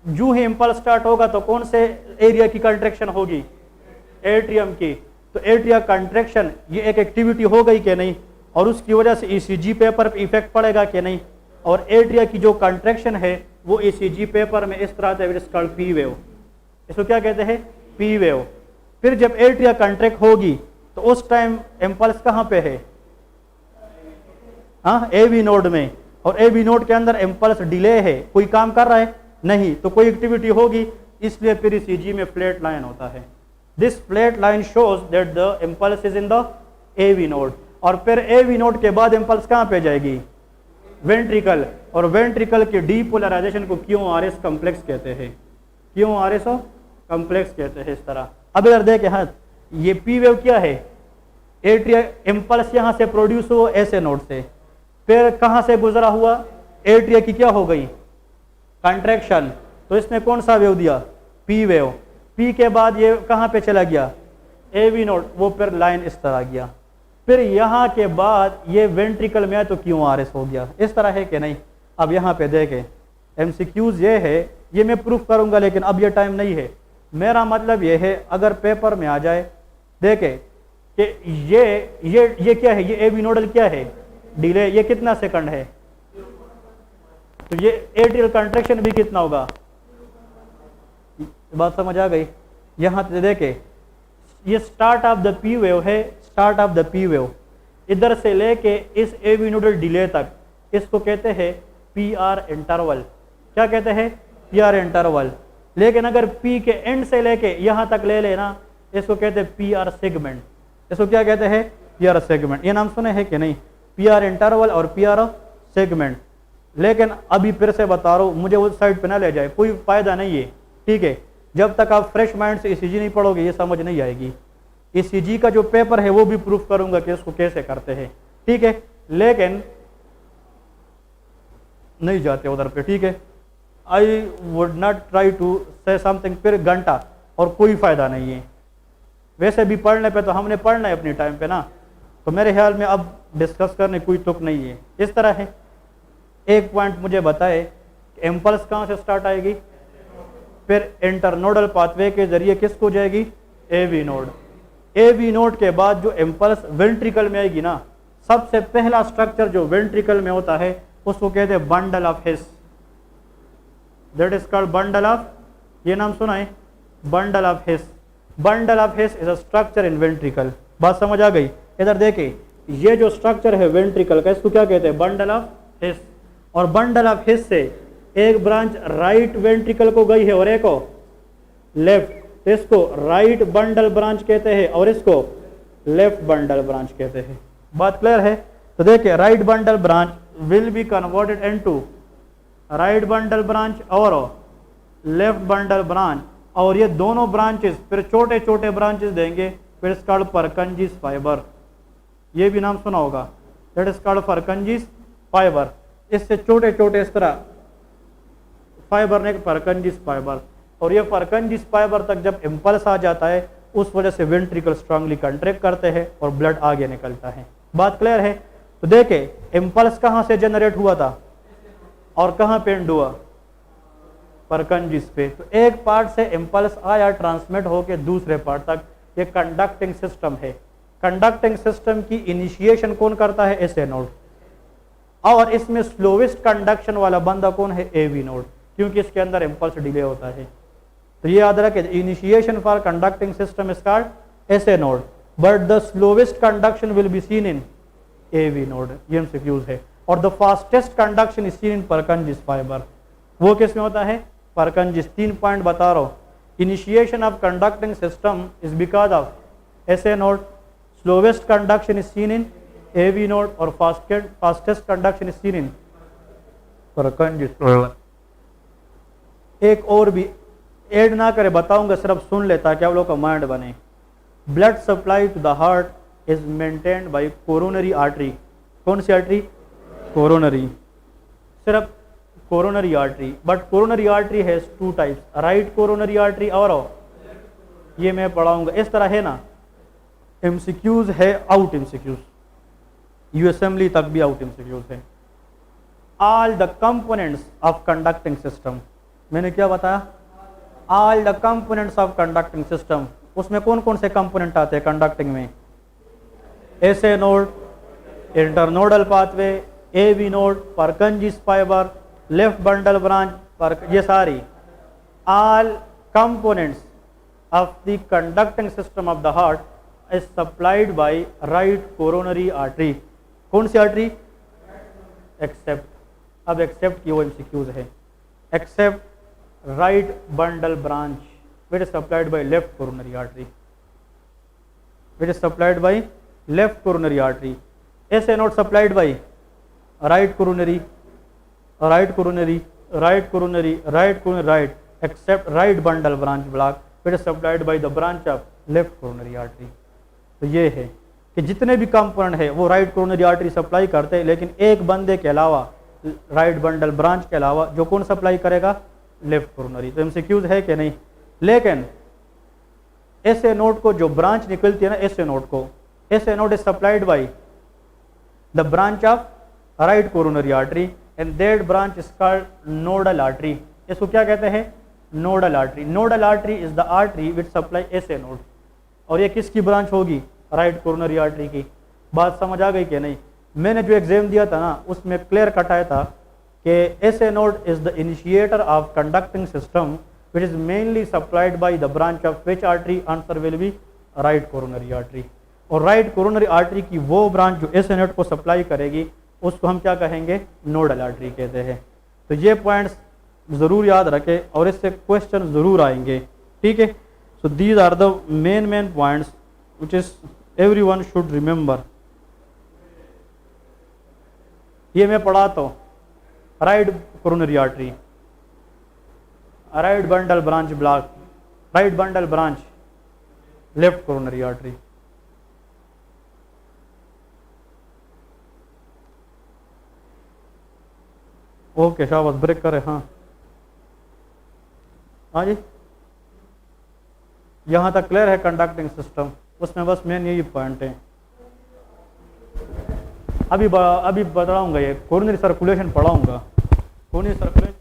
जो ही इम्पल्स स्टार्ट होगा तो कौन से एरिया की कंट्रैक्शन होगी, एट्रियम की। तो एट्रिया कंट्रैक्शन ये एक एक्टिविटी हो गई कि नहीं, और उसकी वजह से ईसीजी पेपर पे इफेक्ट पड़ेगा कि नहीं। और एट्रिया की जो कंट्रैक्शन है वो ईसीजी पेपर में इस तरह से पी वेव, इसको क्या कहते हैं, पी वेव। फिर जब एट्रिया कंट्रैक्ट होगी तो उस टाइम इम्पल्स कहाँ पे है, हाँ, ए वी नोड में। और ए वी नोड के अंदर इम्पल्स डिले है, कोई काम कर रहा है नहीं, तो कोई एक्टिविटी होगी, इसलिए फिर ईसीजी में फ्लैट लाइन होता है। This flat line shows that the impulse is in the A V node. और फिर ए वी नोड के बाद इम्पल्स कहाँ पे जाएगी, वेंट्रिकल। और वेंट्रिकल के डीपोलराइजेशन को क्यूआरएस कॉम्प्लेक्स कहते हैं, क्यूआरएस कॉम्प्लेक्स कहते हैं। इस तरह अब इधर देखे, हाँ, ये पी वेव क्या है, एट्रिया इम्पल्स यहाँ से प्रोड्यूस हुआ ऐसे नोड से, फिर कहाँ से गुजरा हुआ, एट्रिया की क्या हो गई, कंट्रैक्शन, तो इसने कौन सा वेव दिया, पी वेव। पी के बाद ये कहाँ पे चला गया, ए वी नोड, वो फिर लाइन इस तरह गया। फिर यहाँ के बाद ये वेंट्रिकल में आया तो क्यूआरएस हो गया। इस तरह है कि नहीं? अब यहाँ पे देखें, एमसीक्यूज ये है, ये मैं प्रूफ करूंगा लेकिन अब ये टाइम नहीं है। मेरा मतलब ये है, अगर पेपर में आ जाए देखे कि ये क्या है, ये ए वी नोडल क्या है, डिले, ये कितना सेकंड है, तो ये एट्रियल कंट्रैक्शन भी कितना होगा, बात समझ आ गई? यहाँ से देखे, ये start of the P wave है, start of the P wave, इधर से लेके इस ए वी नोडल डिले तक, इसको कहते हैं पी आर इंटरवल। क्या कहते हैं, पी आर इंटरवल। लेकिन अगर पी के एंड से लेके यहाँ तक ले लेना, इसको कहते हैं पी आर सेगमेंट। इसको क्या कहते हैं, पी आर सेगमेंट। ये नाम सुने हैं कि नहीं, पी आर इंटरवल और पी आर सेगमेंट। लेकिन अभी फिर से बता रहा हूँ, मुझे उस साइड पे ना ले जाए, कोई फायदा नहीं है, ठीक है। जब तक आप फ्रेश माइंड से ईसीजी नहीं पढ़ोगे ये समझ नहीं आएगी। ईसीजी का जो पेपर है वो भी प्रूफ करूंगा कि इसको कैसे करते हैं, ठीक है। लेकिन नहीं जाते उधर पे, ठीक है। I would not try to say something, फिर घंटा और कोई फायदा नहीं है। वैसे भी पढ़ने पे तो हमने पढ़ना है अपने टाइम पे ना, तो मेरे ख्याल में अब डिस्कस करने कोई तुक नहीं है। इस तरह है, एक पॉइंट मुझे बताए, इम्पल्स कहाँ से स्टार्ट आएगी, फिर इंटरनोडल पाथवे के जरिए किसको जाएगी, ए वी नोड। ए वी नोड के बाद जो इम्पल्स वेंट्रिकल में आएगी ना, सबसे पहला स्ट्रक्चर जो वेंट्रिकल में होता है उसको कहते हैं bundle of his, that is called bundle of, ये नाम सुना है, bundle of his. Bundle of his is a structure in ventricle. बात समझ आ गई? इधर देखे, ये जो स्ट्रक्चर है वेंट्रिकल का, इसको क्या कहते हैं, बंडल ऑफ हिस। और बंडल ऑफ हिस से एक ब्रांच राइट वेंट्रिकल को गई है और एक को लेफ्ट, तो इसको राइट बंडल ब्रांच कहते हैं और इसको लेफ्ट बंडल ब्रांच कहते हैं। बात क्लियर है? तो देखिए, right bundle branch will be converted into right bundle branch और लेफ्ट बंडल ब्रांच, और ये दोनों ब्रांचेस फिर छोटे छोटे ब्रांचेस देंगे, फिर इट्स कॉल्ड परकंजीस फाइबर। ये भी नाम सुना होगा, दैट इज कॉल्ड परकंजीस फाइबर। इससे छोटे छोटे इस तरह फाइबर ने परकंजिस फाइबर, और ये परकंजिस फाइबर तक जब इम्पल्स आ जाता है उस वजह से वेंट्रिकल स्ट्रांगली कंट्रैक्ट करते हैं और ब्लड आगे निकलता है। बात क्लियर है? तो देखे इम्पल्स कहाँ से जनरेट हुआ था और कहाँ पे एंड हुआ? परकंजिस पे। तो एक पार्ट से इम्पल्स आया ट्रांसमिट होके दूसरे पार्ट तक, ये कंडक्टिंग सिस्टम है। कंडक्टिंग सिस्टम की इनिशिएशन कौन करता है? SA node. और इसमें स्लोवेस्ट कंडक्शन वाला बंदा कौन है? एवी नोड, क्योंकि इसके अंदर इम्पल्स डिले होता है। तो ये याद रखें, initiation for conducting system is called SA node, but the slowest conduction will be seen in AV node. ये एमसीक्यूज है। और the fastest conduction is seen in Purkinje fibre. वो किस में होता है? परकंजिस। 3 पॉइंट बता रहा हूं। Initiation of conducting system is because of SA node, slowest conduction is seen in AV node, और fastest conduction is seen in Purkinje. एक और भी ऐड ना करे, बताऊंगा, सिर्फ सुन ले ताकि आप लोग का माइंड बने। Blood supply to the heart is maintained by coronary artery. कौन सी आर्टरी? कोरोनरी। सिर्फ coronary artery. But coronary artery has 2 types, right coronary artery और ये मैं पढ़ाऊंगा। इस तरह है ना, एमसीक्यूज है, आउट एमसीक्यूज, यू असेंबली तक भी आउट एमसीक्यूज है। All the components of conducting system, मैंने क्या बताया? All the components of conducting system. उसमें कौन कौन से कंपोनेंट आते हैं कंडक्टिंग में? SA node, internodal pathway, AV node, Purkinje fibre, left bundle branch, ये सारी all components of the conducting system of the heart is supplied by right coronary artery. कौन सी आर्टरी? एक्सेप्ट, अब एक्सेप्ट की वो एमसीक्यूज है। Accept right bundle branch which is supplied by left coronary artery, which is supplied by left coronary artery. SA node supplied by right coronary, right coronary, right coronary, right coronary, right, except right bundle branch block which is supplied by the branch of left coronary artery. तो ये है कि जितने भी component है वो right coronary artery supply करते हैं, लेकिन एक बंदे के अलावा, राइट बंडल ब्रांच के अलावा, जो कौन सप्लाई करेगा? Left coronary. तो एमसीक्यूज है कि नहीं? लेकिन एसए नोड को जो ब्रांच निकलती है ना, एसए नोड को, S A node is supplied by the branch of right coronary artery and that branch is called nodal artery. इसको क्या कहते हैं? Nodal artery. Nodal artery is the artery which supply SA node. और ये किसकी branch होगी? Right coronary artery की। बात समझ आ गई कि नहीं? मैंने जो एग्जाम दिया था ना, उसमें क्लियर कट आया था कि SA node is the initiator of conducting system which is mainly supplied by the branch of which artery? Answer will be right coronary artery। और right coronary artery की वो ब्रांच जो SA node को supply करेगी उसको हम क्या कहेंगे? नोडल आर्टरी कहते हैं। तो ये पॉइंट्स ज़रूर याद रखें और इससे क्वेश्चन ज़रूर आएंगे, ठीक है? So these are the main points which is everyone should remember. ये मैं पढ़ाता हूँ। Right coronary artery, right bundle branch block, right bundle branch, left coronary artery. Okay शाबाश, ब्रेक करें। हाँ हाँ जी, यहाँ तक क्लियर है कंडक्टिंग सिस्टम, उसमें बस मेन यही पॉइंट है। अभी बताऊंगा, ये कोरोनरी सर्कुलेशन पढ़ाऊंगा। Coronary circulation